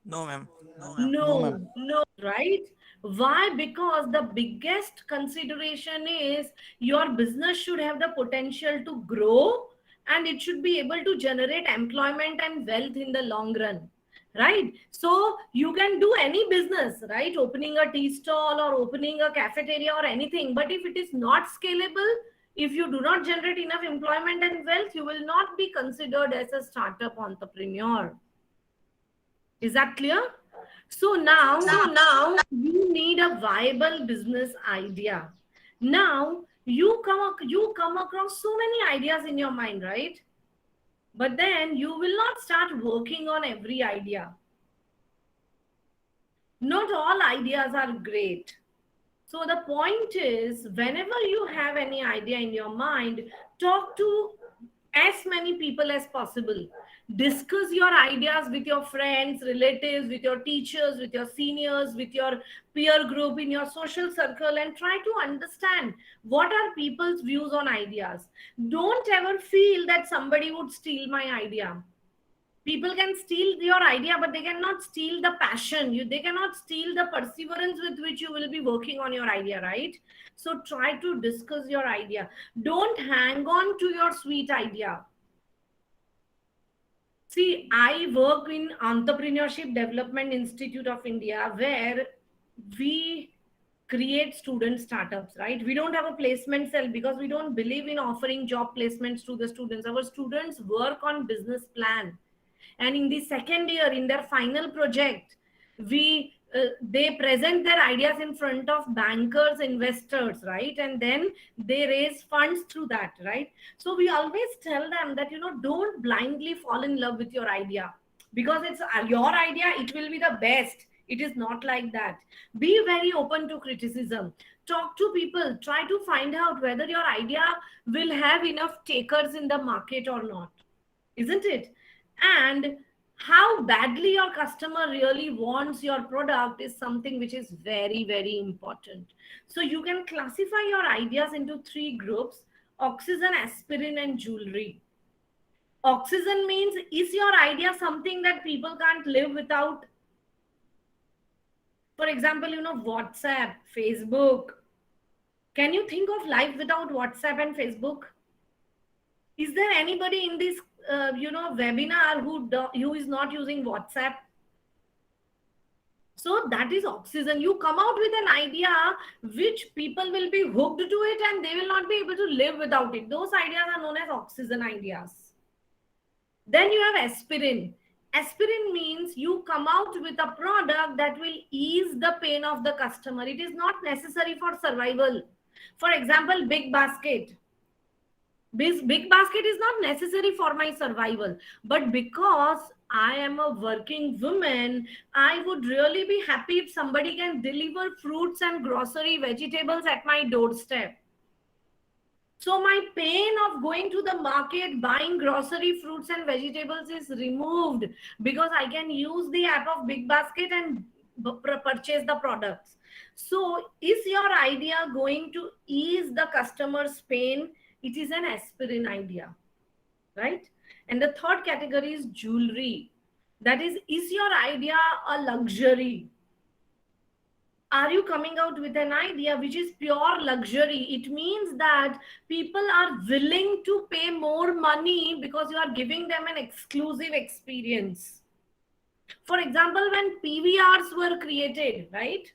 No, ma'am. No, right? Why? Because the biggest consideration is your business should have the potential to grow and it should be able to generate employment and wealth in the long run, right? So you can do any business, right? Opening a tea stall or opening a cafeteria or anything. But if it is not scalable, if you do not generate enough employment and wealth, you will not be considered as a startup entrepreneur. Is that clear? So now you need a viable business idea. Now you come across so many ideas in your mind, right? But then you will not start working on every idea. Not all ideas are great. So the point is, whenever you have any idea in your mind, talk to as many people as possible. Discuss your ideas with your friends, relatives, with your teachers, with your seniors, with your peer group, in your social circle, and try to understand what are people's views on ideas. Don't ever feel that somebody would steal my idea. People can steal your idea, but they cannot steal the passion. They cannot steal the perseverance with which you will be working on your idea, right? So try to discuss your idea. Don't hang on to your sweet idea. See, I work in Entrepreneurship Development Institute of India, where we create student startups, right? We don't have a placement cell because we don't believe in offering job placements to the students. Our students work on business plan. And in the second year, in their final project, they present their ideas in front of bankers, investors, right? And then they raise funds through that, right? So we always tell them that, don't blindly fall in love with your idea because it's your idea, it will be the best. It is not like that. Be very open to criticism. Talk to people. Try to find out whether your idea will have enough takers in the market or not. Isn't it? And how badly your customer really wants your product is something which is very, very important. So you can classify your ideas into 3 groups: oxygen, aspirin, and jewelry. Oxygen means, is your idea something that people can't live without? For example, WhatsApp, Facebook. Can you think of life without WhatsApp and Facebook? Is there anybody in this webinar who is not using WhatsApp? So that is oxygen. You come out with an idea which people will be hooked to it and they will not be able to live without it. Those ideas are known as oxygen ideas. Then you have aspirin. Aspirin means you come out with a product that will ease the pain of the customer. It is not necessary for survival. For example, Big Basket. Big Basket is not necessary for my survival, but because I am a working woman, I would really be happy if somebody can deliver fruits and grocery, vegetables at my doorstep. So my pain of going to the market, buying grocery, fruits and vegetables is removed because I can use the app of Big Basket and purchase the products. So is your idea going to ease the customer's pain? It is an aspirin idea, right? And the third category is jewelry. That is your idea a luxury? Are you coming out with an idea which is pure luxury? It means that people are willing to pay more money because you are giving them an exclusive experience. For example, when PVRs were created, right?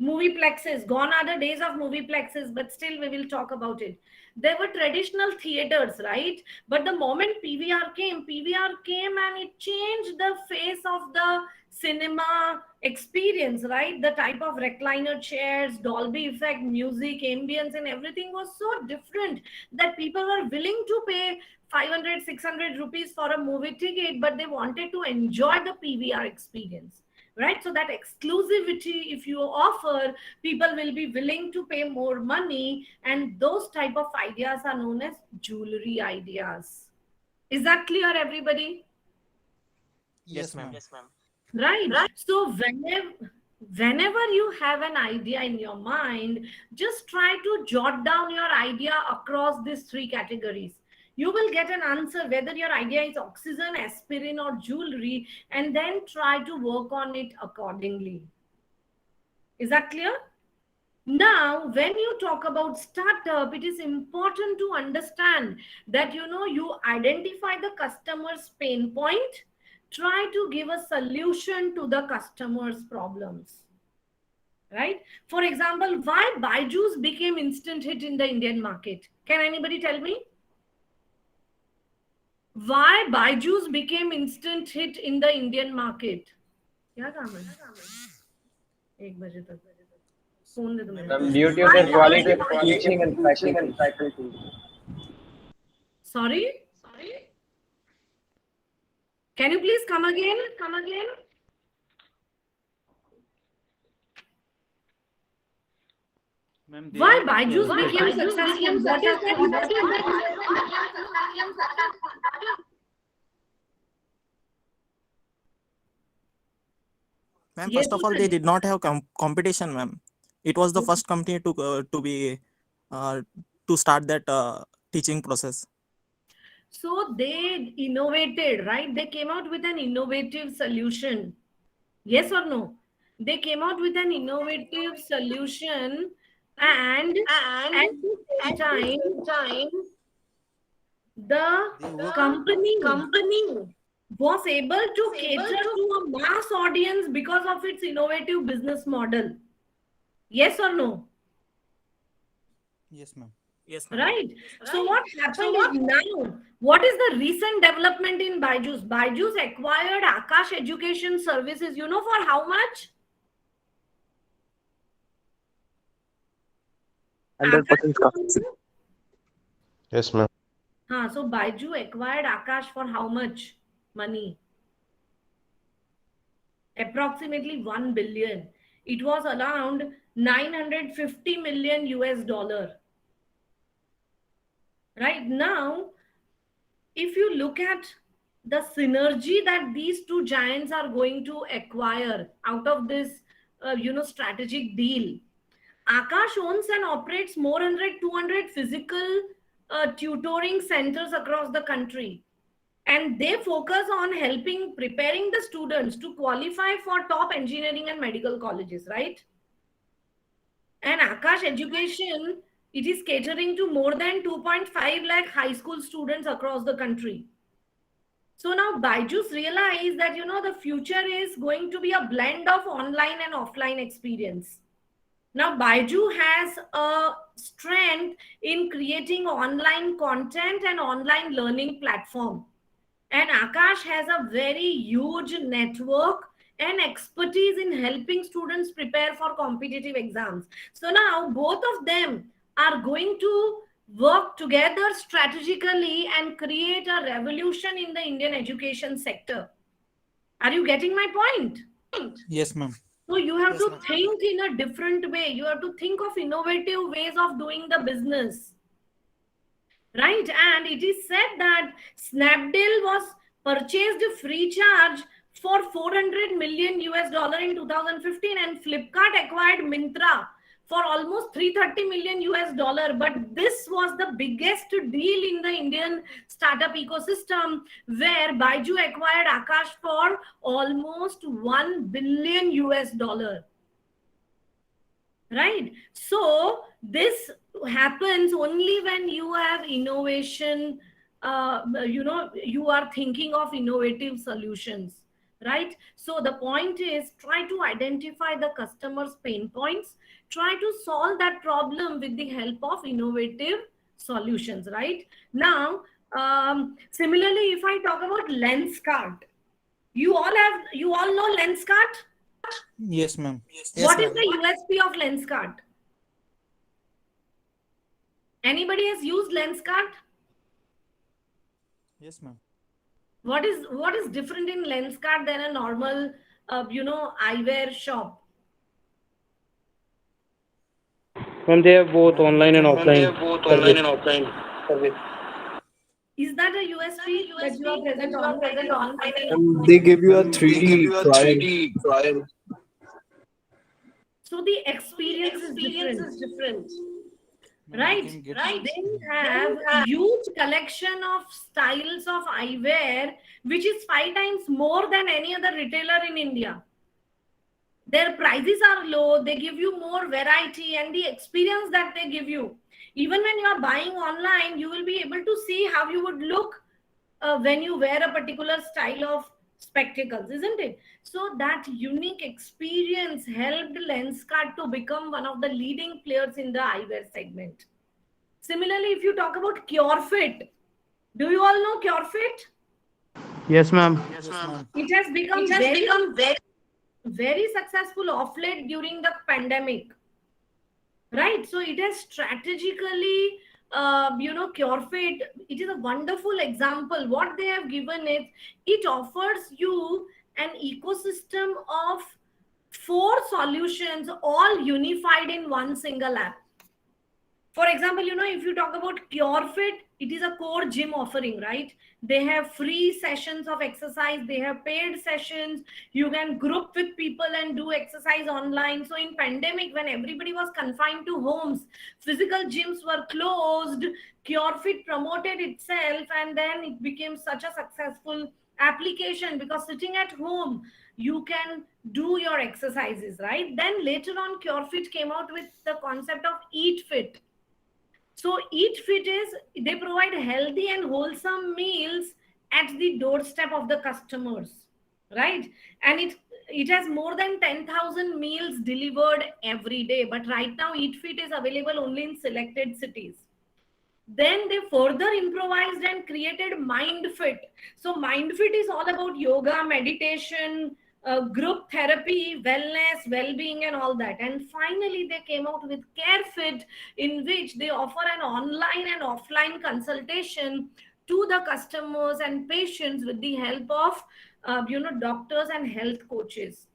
Movieplexes, gone are the days of movieplexes, but still we will talk about it. There were traditional theaters, right? But the moment PVR came and it changed the face of the cinema experience, right? The type of recliner chairs, Dolby effect, music, ambience, and everything was so different that people were willing to pay 500-600 rupees for a movie ticket, but they wanted to enjoy the PVR experience. right? So that exclusivity, if you offer, people will be willing to pay more money, and those type of ideas are known as jewelry ideas. Is that clear, everybody? Yes, ma'am. Right. So whenever you have an idea in your mind, just try to jot down your idea across these three categories. You will get an answer whether your idea is oxygen, aspirin, or jewelry, and then try to work on it accordingly. Is that clear? Now, when you talk about startup, it is important to understand that you identify the customer's pain point, try to give a solution to the customer's problems. Right? For example, why Byju's became instant hit in the Indian market? Can anybody tell me? Why Byju's became instant hit in the Indian market? क्या काम है? 1 बजे तक phone दे दो मेरे Due to the quality of teaching and faculty. Sorry? Can you please come again? Ma'am, Why Byju's became successful? What is that? Ma'am, Yes, first of all, they did not have competition, ma'am. It was the first company to start that teaching process. So they innovated, right? They came out with an innovative solution. Yes or no? They came out with an innovative solution, and at the same time, the company was able to cater to a mass audience because of its innovative business model. Yes or no? Yes, ma'am. Yes, ma'am. Right. So what happened is now, what is the recent development in Byju's? Byju's acquired Akash Education Services. You know for how much? 100%. Yes, ma'am. So Byju acquired Akash for how much money? Approximately 1 billion. It was around 950 million US dollar. Right now, if you look at the synergy that these two giants are going to acquire out of this, strategic deal, Akash owns and operates more than 200 physical tutoring centers across the country. And they focus on preparing the students to qualify for top engineering and medical colleges, right? And Akash Education, it is catering to more than 2.5 lakh high school students across the country. So now Byju's realized that, the future is going to be a blend of online and offline experience. Now Byju has a strength in creating online content and online learning platform. And Akash has a very huge network and expertise in helping students prepare for competitive exams. So now both of them are going to work together strategically and create a revolution in the Indian education sector. Are you getting my point? Yes, ma'am. So you have to think in a different way. You have to think of innovative ways of doing the business. Right? And it is said that Snapdeal was purchased free charge for 400 million US dollar in 2015, and Flipkart acquired Myntra for almost 330 million US dollar. But this was the biggest deal in the Indian startup ecosystem, where Byju acquired Akash for almost 1 billion US dollar. Right? So this happens only when you have innovation, you are thinking of innovative solutions, right? So the point is, try to identify the customer's pain points, try to solve that problem with the help of innovative solutions, right? Now, similarly, if I talk about Lenskart, you all know Lenskart? Yes, ma'am. What is the USP of Lenskart? Anybody has used Lenskart? Yes, ma'am. What is different in Lenskart than a normal eyewear shop? Ma'am, they have both Ma'am, we online and can offline service. Is that a USP that you are present online and offline? They give you a 3D trial. So the experience is different. Right. can get They have a huge collection of styles of eyewear, which is 5 times more than any other retailer in India. Their prices are low, they give you more variety, and the experience that they give you, even when you are buying online, you will be able to see how you would look when you wear a particular style of spectacles, isn't it? So that unique experience helped Lenskart to become one of the leading players in the eyewear segment. Similarly, if you talk about CureFit, do you all know CureFit? Yes, ma'am. Yes, ma'am. It has become very successful of late during the pandemic, right? So it has strategically, CureFit, it is a wonderful example. What they have given is, it offers you an ecosystem of 4 solutions, all unified in one single app. For example, if you talk about CureFit, it is a core gym offering, right? They have free sessions of exercise, they have paid sessions, you can group with people and do exercise online. So in pandemic, when everybody was confined to homes, physical gyms were closed, CureFit promoted itself, and then it became such a successful application, because sitting at home, you can do your exercises, right? Then later on, CureFit came out with the concept of Eat Fit. So Eat Fit is, they provide healthy and wholesome meals at the doorstep of the customers, right? And it has more than 10,000 meals delivered every day. But right now, Eat Fit is available only in selected cities. Then they further improvised and created MindFit. So MindFit is all about yoga, meditation, group therapy, wellness, well-being, and all that. And finally, they came out with CareFit, in which they offer an online and offline consultation to the customers and patients with the help of doctors and health coaches.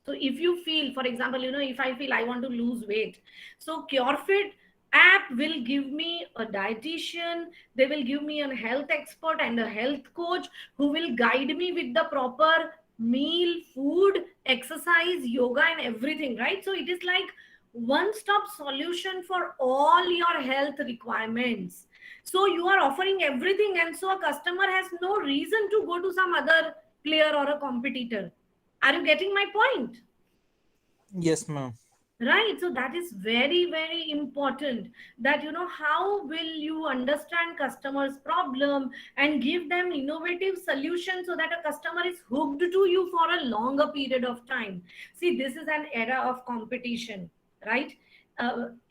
So if you feel, for example, if I feel I want to lose weight, so CureFit app will give me a dietitian, they will give me a health expert and a health coach who will guide me with the proper meal, food, exercise, yoga, and everything, right? So it is like one-stop solution for all your health requirements. So you are offering everything, and so a customer has no reason to go to some other player or a competitor. Are you getting my point? Yes, ma'am. Right. So that is very, very important, that, how will you understand customers' problem and give them innovative solutions so that a customer is hooked to you for a longer period of time. See, this is an era of competition, right?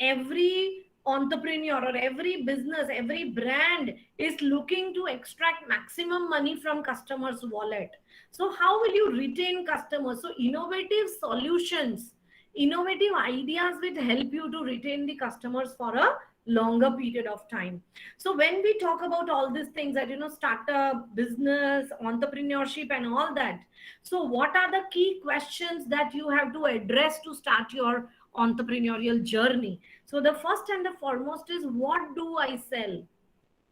Every entrepreneur or every business, every brand is looking to extract maximum money from customers' wallet. So how will you retain customers? So innovative solutions, innovative ideas will help you to retain the customers for a longer period of time. So when we talk about all these things, that startup, business, entrepreneurship, and all that, so what are the key questions that you have to address to start your entrepreneurial journey? So the first and the foremost is, what do I sell?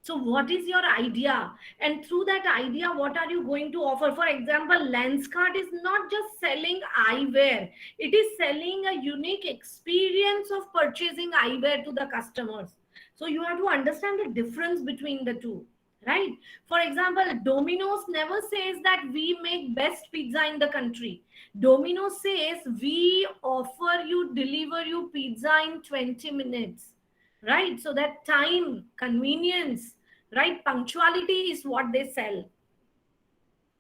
So what is your idea? And through that idea, what are you going to offer? For example, Lenskart is not just selling eyewear. It is selling a unique experience of purchasing eyewear to the customers. So you have to understand the difference between the two, right? For example, Domino's never says that we make best pizza in the country. Domino's says we offer you, deliver you pizza in 20 minutes. Right? So that time, convenience, right? Punctuality is what they sell.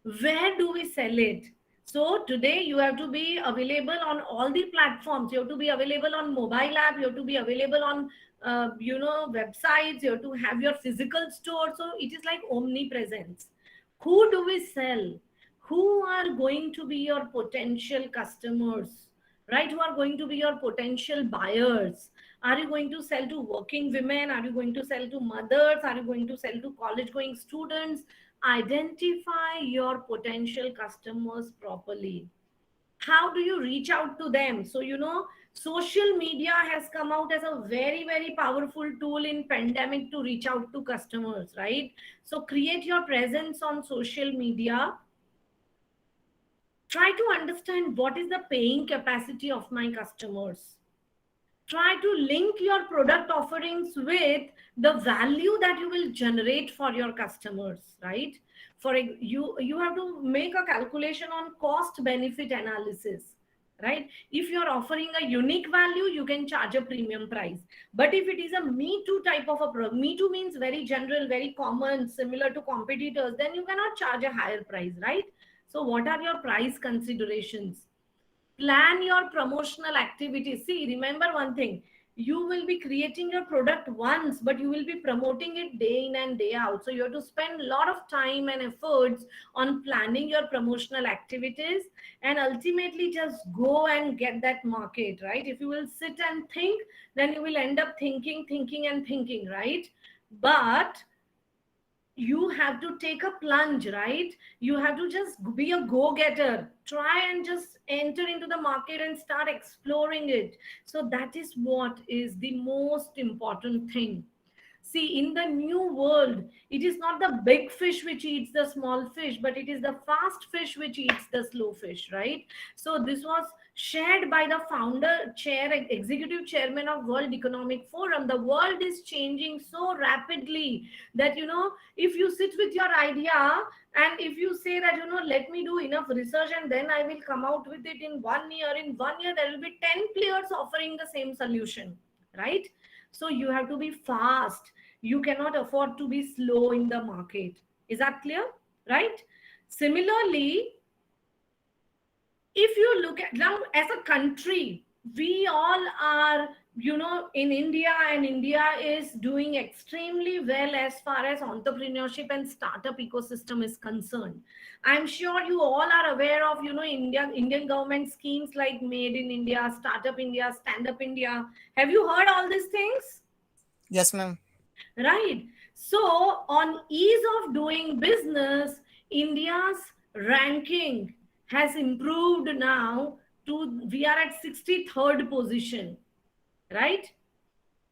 Where do we sell it? So today you have to be available on all the platforms. You have to be available on mobile app. You have to be available on, websites. You have to have your physical store. So it is like omnipresence. Who do we sell? Who are going to be your potential customers? Right? Who are going to be your potential buyers? Are you going to sell to working women? Are you going to sell to mothers? Are you going to sell to college going students? Identify your potential customers properly. how do you reach out to them? So, social media has come out as a very, very powerful tool in pandemic to reach out to customers, right? So create your presence on social media. Try to understand what is the paying capacity of my customers. Try to link your product offerings with the value that you will generate for your customers, right? You have to make a calculation on cost benefit analysis, right? If you're offering a unique value, you can charge a premium price. But if it is a me too type of a product, me too means very general, very common, similar to competitors, then you cannot charge a higher price, right? So what are your price considerations? Plan your promotional activities. See, remember one thing, you will be creating your product once, but you will be promoting it day in and day out. So you have to spend a lot of time and efforts on planning your promotional activities, and ultimately just go and get that market, right? If you will sit and think, then you will end up thinking, right? But you have to take a plunge, right? You have to just be a go-getter. Try and just enter into the market and start exploring it. So that is what is the most important thing. See, in the new world, it is not the big fish which eats the small fish, but it is the fast fish which eats the slow fish, right? So this was shared by the executive chairman of World Economic Forum. The world is changing so rapidly that, if you sit with your idea and if you say that, let me do enough research and then I will come out with it in 1 year, there will be 10 players offering the same solution, right? So you have to be fast. You cannot afford to be slow in the market. Is that clear? Right? Similarly, if you look at now as a country, we all are, in India, and India is doing extremely well as far as entrepreneurship and startup ecosystem is concerned. I'm sure you all are aware of, Indian government schemes like Made in India, Startup India, Stand Up India. Have you heard all these things? Yes, ma'am. Right. So on ease of doing business, India's ranking has improved now to, we are at 63rd position, right?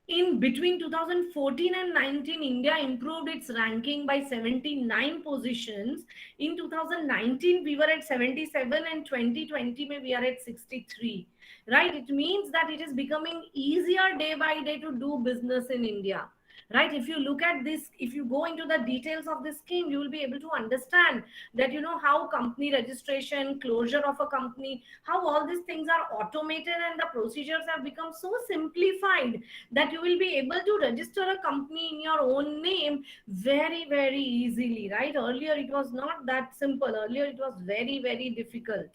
In between 2014 and 19, India improved its ranking by 79 positions. In 2019, we were at 77, and 2020, we are at 63, right? It means that it is becoming easier day by day to do business in India. Right? If you look at this, if you go into the details of this scheme, you will be able to understand that, how company registration, closure of a company, how all these things are automated and the procedures have become so simplified that you will be able to register a company in your own name very, very easily, right? Earlier, it was not that simple. Earlier, it was very, very difficult.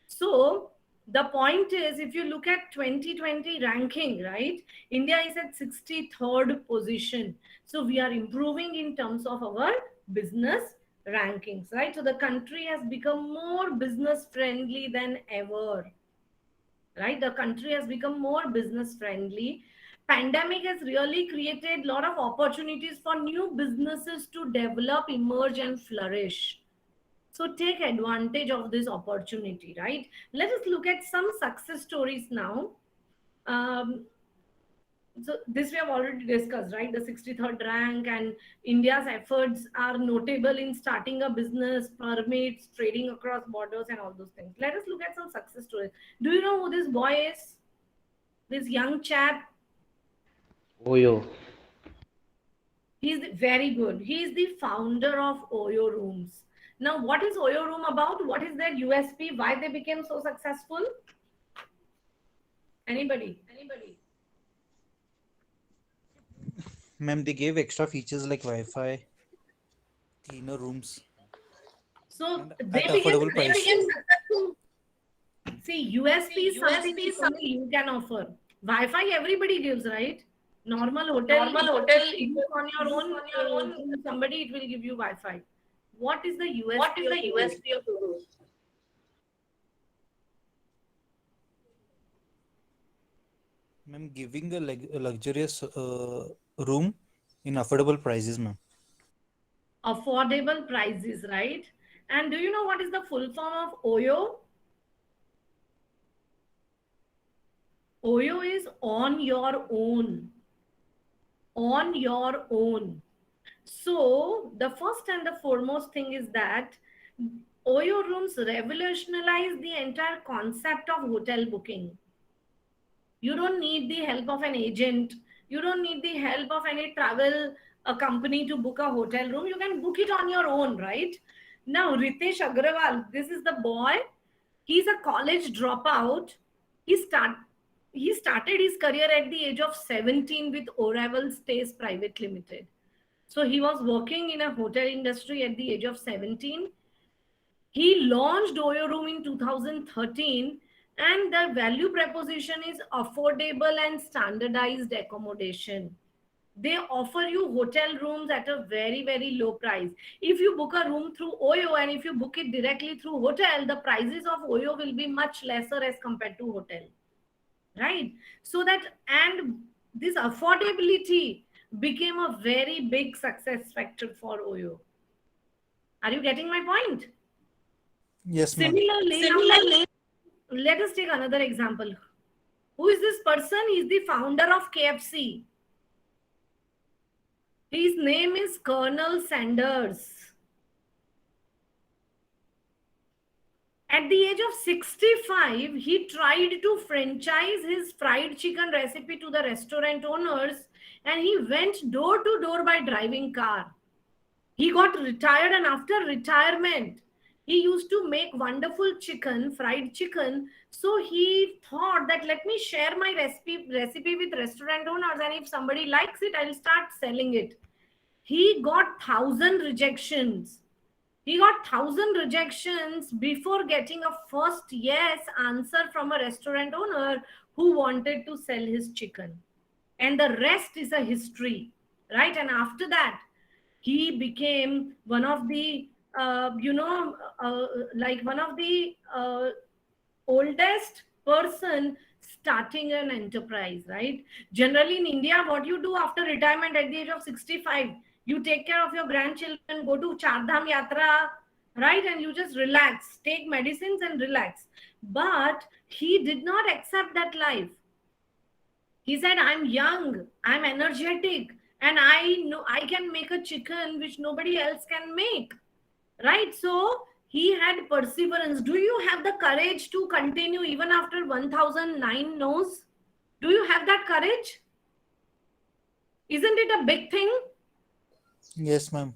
So the point is, if you look at 2020 ranking, right, India is at 63rd position. So we are improving in terms of our business rankings, right? So the country has become more business friendly than ever, right? The country has become more business friendly. Pandemic has really created a lot of opportunities for new businesses to develop, emerge, and flourish. So take advantage of this opportunity, right? Let us look at some success stories now. So this we have already discussed, right? The 63rd rank, and India's efforts are notable in starting a business, permits, trading across borders, and all those things. Let us look at some success stories. Do you know who this boy is? This young chap? Oyo. He's very good. He is the founder of Oyo Rooms. Now, what is Oyo Room about? What is their USP? Why they became so successful? Anybody? Ma'am, they gave extra features like Wi-Fi, cleaner rooms. So And they at became affordable price. successful. See, USP is something which only you can offer. Wi-Fi everybody gives, right? Normal hotel, on your own, somebody it will give you Wi-Fi. What is the USP of Oyo? Ma'am, giving a luxurious room in affordable prices, ma'am. Affordable prices, right? And do you know what is the full form of Oyo? Oyo is on your own. On your own. So the first and the foremost thing is that Oyo rooms revolutionized the entire concept of hotel booking. You don't need the help of an agent. You don't need the help of any travel company to book a hotel room. You can book it on your own, right? Now, Ritesh Agrawal, this is the boy. He's a college dropout. He started his career at the age of 17 with Oracle Stays Private Limited. So he was working in a hotel industry at the age of 17. He launched Oyo Room in 2013, and the value proposition is affordable and standardized accommodation. They offer you hotel rooms at a very, very low price. If you book a room through Oyo and if you book it directly through hotel, the prices of Oyo will be much lesser as compared to hotel, right? So that, and this affordability became a very big success factor for Oyo. Are you getting my point? Yes, ma'am. Similarly, let us take another example. Who is this person? He is the founder of KFC. His name is Colonel Sanders. At the age of 65, he tried to franchise his fried chicken recipe to the restaurant owners, and he went door to door by driving car. He got retired, and after retirement, he used to make wonderful chicken, fried chicken. So he thought that let me share my recipe with restaurant owners, and if somebody likes it, I'll start selling it. He got 1,000 rejections. He got 1,000 rejections before getting a first yes answer from a restaurant owner who wanted to sell his chicken. And the rest is a history, right? And after that, he became one of the, like one of the oldest person starting an enterprise, right? Generally in India, what you do after retirement at the age of 65, you take care of your grandchildren, go to Chardham Yatra, right? And you just relax, take medicines and relax. But he did not accept that life. He said, I'm young, I'm energetic, and I know I can make a chicken which nobody else can make, right? So he had perseverance. Do you have the courage to continue even after 1,009 no's? Do you have that courage? Isn't it a big thing? Yes, ma'am.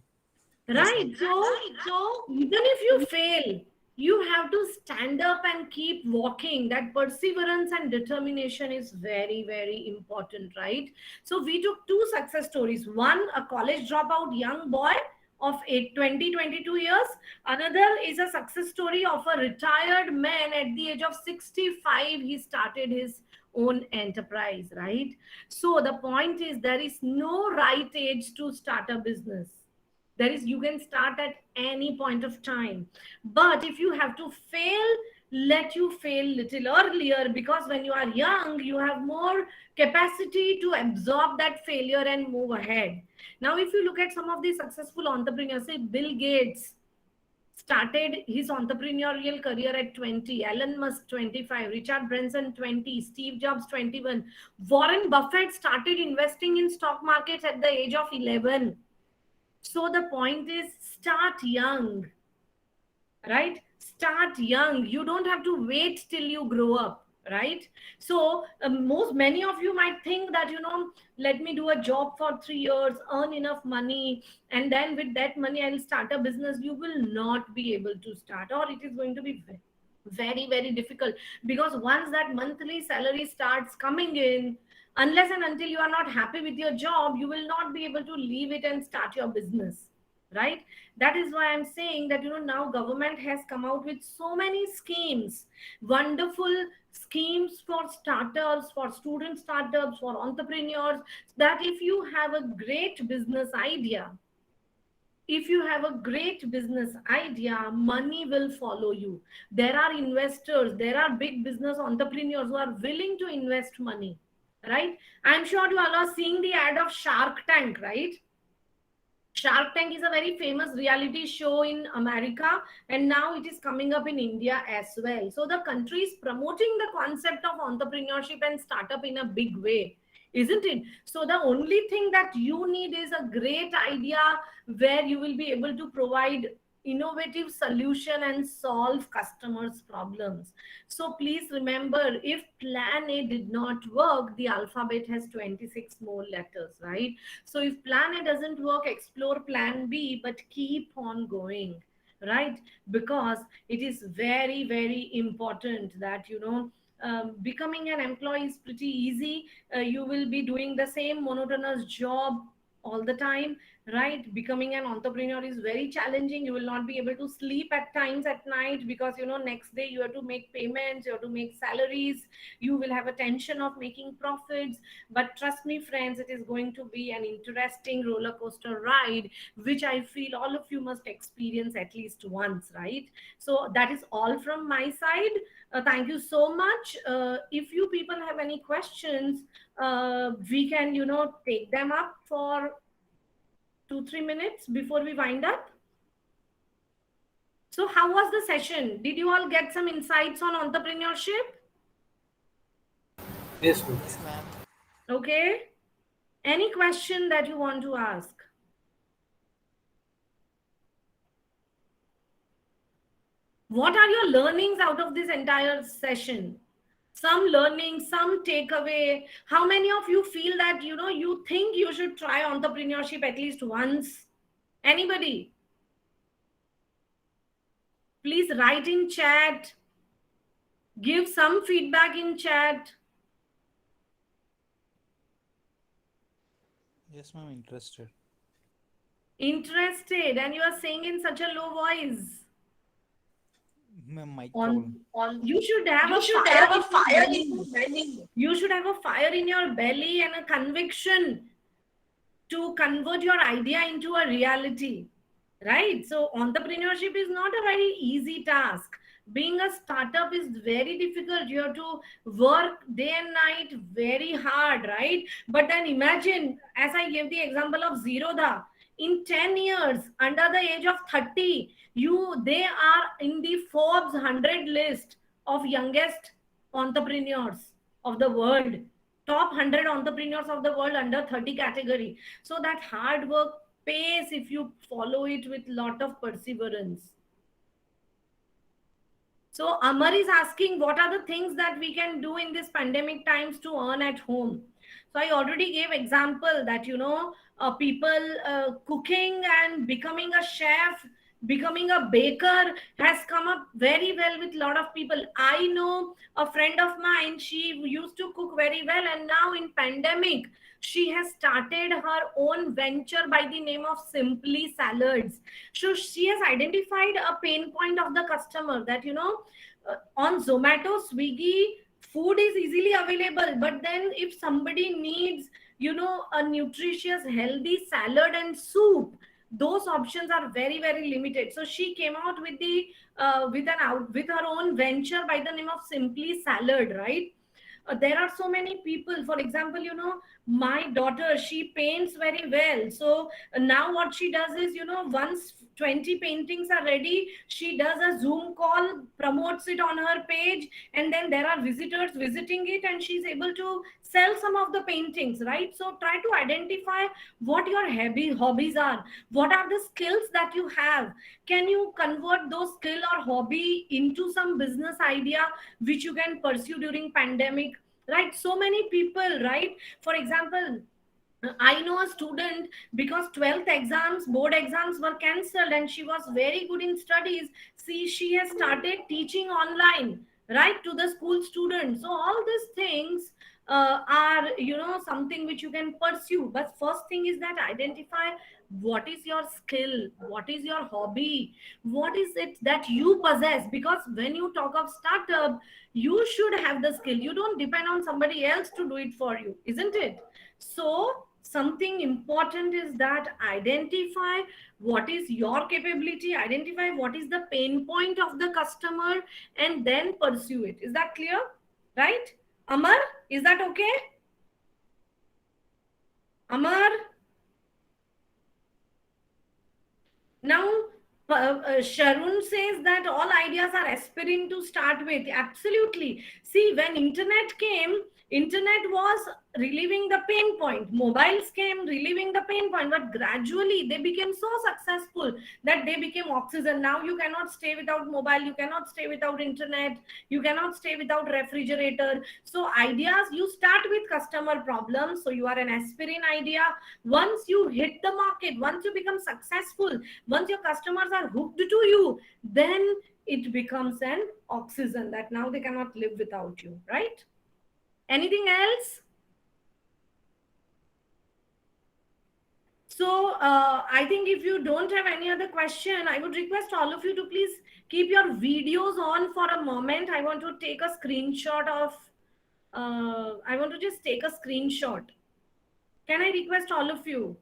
Right. So even if you fail, you have to stand up and keep walking. That perseverance and determination is very, very important, right? So we took two success stories. One, a college dropout young boy of 22 years. Another is a success story of a retired man at the age of 65. He started his own enterprise, right? So the point is there is no right age to start a business. There is, you can start at any point of time, but if you have to fail, let you fail little earlier, because when you are young, you have more capacity to absorb that failure and move ahead. Now, if you look at some of the successful entrepreneurs, say Bill Gates started his entrepreneurial career at 20, Elon Musk 25, Richard Branson 20, Steve Jobs 21, Warren Buffett started investing in stock markets at the age of 11. So the point is, start young, right? Start young. You don't have to wait till you grow up, right? So many of you might think that, let me do a job for 3 years, earn enough money, and then with that money, I'll start a business. You will not be able to start, or it is going to be very, very difficult, because once that monthly salary starts coming in, unless and until you are not happy with your job, you will not be able to leave it and start your business, right? That is why I'm saying that, now government has come out with so many schemes, wonderful schemes for startups, for student startups, for entrepreneurs, that if you have a great business idea, money will follow you. There are investors, there are big business entrepreneurs who are willing to invest money, right? I'm sure you all are seeing the ad of Shark Tank, right? Shark Tank is a very famous reality show in America, and now it is coming up in India as well. So the country is promoting the concept of entrepreneurship and startup in a big way, isn't it? So the only thing that you need is a great idea where you will be able to provide innovative solution and solve customers' problems. So please remember, if plan A did not work, the alphabet has 26 more letters, right? So if plan A doesn't work, explore plan B, but keep on going, right? Because it is very, very important that, becoming an employee is pretty easy. You will be doing the same monotonous job all the time, right? Becoming an entrepreneur is very challenging. You will not be able to sleep at times at night because, next day you have to make payments, you have to make salaries, you will have a tension of making profits. But trust me, friends, it is going to be an interesting roller coaster ride, which I feel all of you must experience at least once, right? So that is all from my side. Thank you so much. If you people have any questions, we can, take them up for 2-3 minutes before we wind up. So how was the session? Did you all get some insights on entrepreneurship? Yes, ma'am. Okay. Any question that you want to ask? What are your learnings out of this entire session? Some learning, some takeaway. How many of you feel that, you think you should try entrepreneurship at least once? Anybody? Please write in chat. Give some feedback in chat. Yes, ma'am, interested. Interested, and you are saying in such a low voice. Ma'am, mic problem. You should have a fire in your belly. You should have a fire in your belly and a conviction to convert your idea into a reality, right? So entrepreneurship is not a very easy task. Being a startup is very difficult. You have to work day and night very hard, right? But then imagine, as I gave the example of Zerodha, in 10 years, under the age of 30, they are in the Forbes 100 list of youngest entrepreneurs of the world, top 100 entrepreneurs of the world under 30 category. So that hard work pays if you follow it with lot of perseverance. So Amar is asking, what are the things that we can do in this pandemic times to earn at home? So I already gave example that, people cooking and becoming a chef, becoming a baker has come up very well with a lot of people. I know a friend of mine, she used to cook very well, and now in pandemic, she has started her own venture by the name of Simply Salads. So she has identified a pain point of the customer that, on Zomato, Swiggy, food is easily available, but then if somebody needs, a nutritious healthy salad and soup, those options are very, very limited. So she came out with with her own venture by the name of Simply Salad, right? There are so many people. For example, my daughter, she paints very well. So now what she does is, once 20 paintings are ready, she does a Zoom call, promotes it on her page, and then there are visitors visiting it, and she's able to sell some of the paintings, right? So try to identify what your hobbies are. What are the skills that you have? Can you convert those skill or hobby into some business idea which you can pursue during pandemic, right? So many people, right? For example, I know a student, because 12th exams, board exams were cancelled, and she was very good in studies. See, she has started teaching online, right, to the school students. So all these things are, something which you can pursue. But first thing is that identify what is your skill, what is your hobby, what is it that you possess. Because when you talk of startup, you should have the skill. You don't depend on somebody else to do it for you, isn't it? So something important is that identify what is your capability, identify what is the pain point of the customer, and then pursue it. Is that clear? Right? Amar, is that okay? Amar? Now, Sharun says that all ideas are aspiring to start with. Absolutely. See, when internet came, internet was relieving the pain point. Mobiles came relieving the pain point, but gradually they became so successful that they became oxygen. Now you cannot stay without mobile, you cannot stay without internet, you cannot stay without refrigerator. So ideas, you start with customer problems. So you are an aspirin idea. Once you hit the market, once you become successful, once your customers are hooked to you, then it becomes an oxygen that now they cannot live without you, right? Anything else? So I think if you don't have any other question, I would request all of you to please keep your videos on for a moment. I want to take a screenshot of, I want to just take a screenshot. Can I request all of you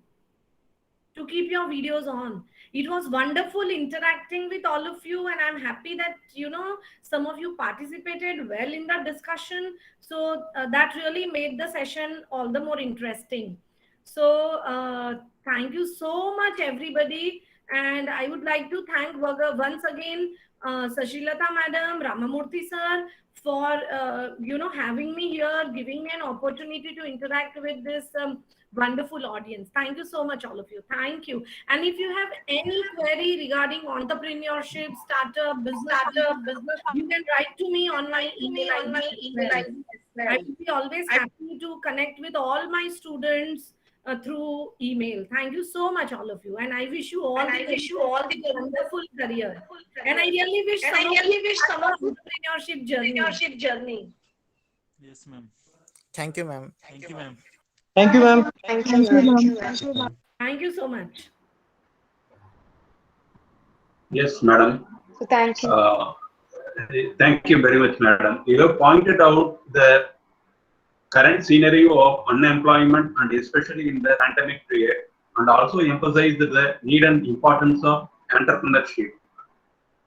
to keep your videos on? It was wonderful interacting with all of you, and I'm happy that, you know, some of you participated well in the discussion. So that really made the session all the more interesting. So thank you so much, everybody. And I would like to thank once again Sashilata Madam, Ramamurthy Sir, for you know, having me here, giving me an opportunity to interact with this wonderful audience. Thank you so much, all of you. Thank you. And if you have any query regarding entrepreneurship, startup, business, you can write to me on my email ID. I will be always happy to connect with all my students through email. Thank you so much, all of you, and I wish you all the wonderful career. And I really wish some of entrepreneurship journey. Yes, ma'am. Thank you, ma'am. Thank you, ma'am. Thank you, ma'am. Thank you so much. Yes, madam. So thank you. Thank you very much, madam. You have pointed out the current scenario of unemployment, and especially in the pandemic period, and also emphasized the need and importance of entrepreneurship.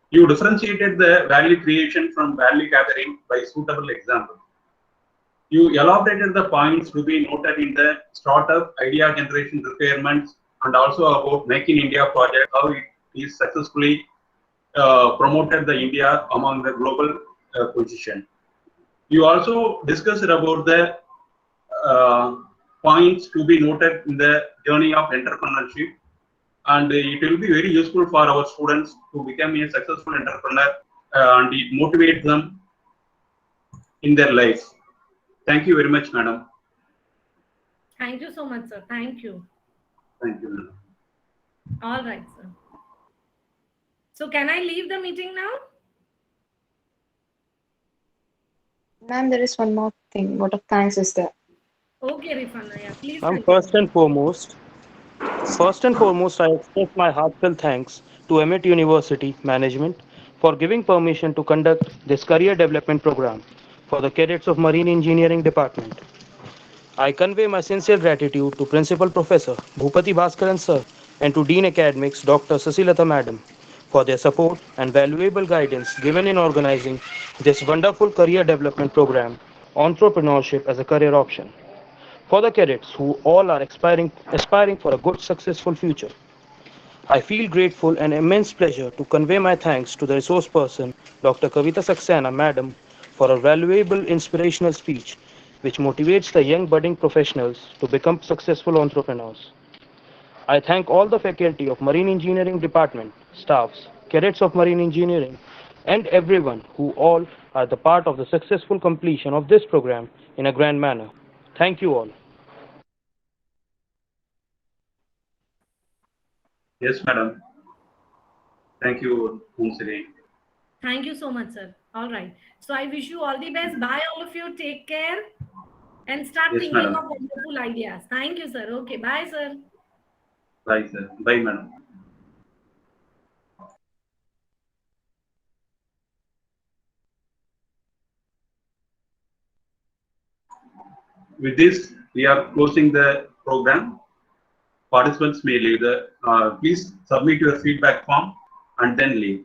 You differentiated the value creation from value gathering by suitable examples. You elaborated the points to be noted in the startup idea generation requirements, and also about Make in India project, how it is successfully promoted the India among the global position. You also discussed about the points to be noted in the journey of entrepreneurship, and it will be very useful for our students to become a successful entrepreneur, and it motivates them in their life. Thank you very much, madam. Thank you so much, sir. Thank you. Thank you, madam. All right, sir. So can I leave the meeting now? Ma'am, there is one more thing. Vote of thanks is there. Okay, Rifana, yeah, please. First and foremost, I express my heartfelt thanks to Emmett University Management for giving permission to conduct this career development program for the cadets of Marine Engineering Department. I convey my sincere gratitude to Principal Professor Bhupati Bhaskaran Sir and to Dean Academics Dr. Sasilata Madam for their support and valuable guidance given in organizing this wonderful career development program, Entrepreneurship as a Career Option, for the cadets who all are aspiring for a good, successful future. I feel grateful and immense pleasure to convey my thanks to the resource person, Dr. Kavita Saxena Madam, for a valuable inspirational speech which motivates the young budding professionals to become successful entrepreneurs. I thank all the faculty of Marine Engineering Department, staffs, cadets of Marine Engineering, and everyone who all are the part of the successful completion of this program in a grand manner. Thank you all. Yes, madam. Thank you once again. Thank you so much, sir. All right. So I wish you all the best. Bye, all of you. Take care and start thinking madam. of wonderful ideas. Thank you, sir. Okay. Bye, sir. Bye, sir. Bye, madam. With this, we are closing the program. Participants may leave the, please submit your feedback form and then leave.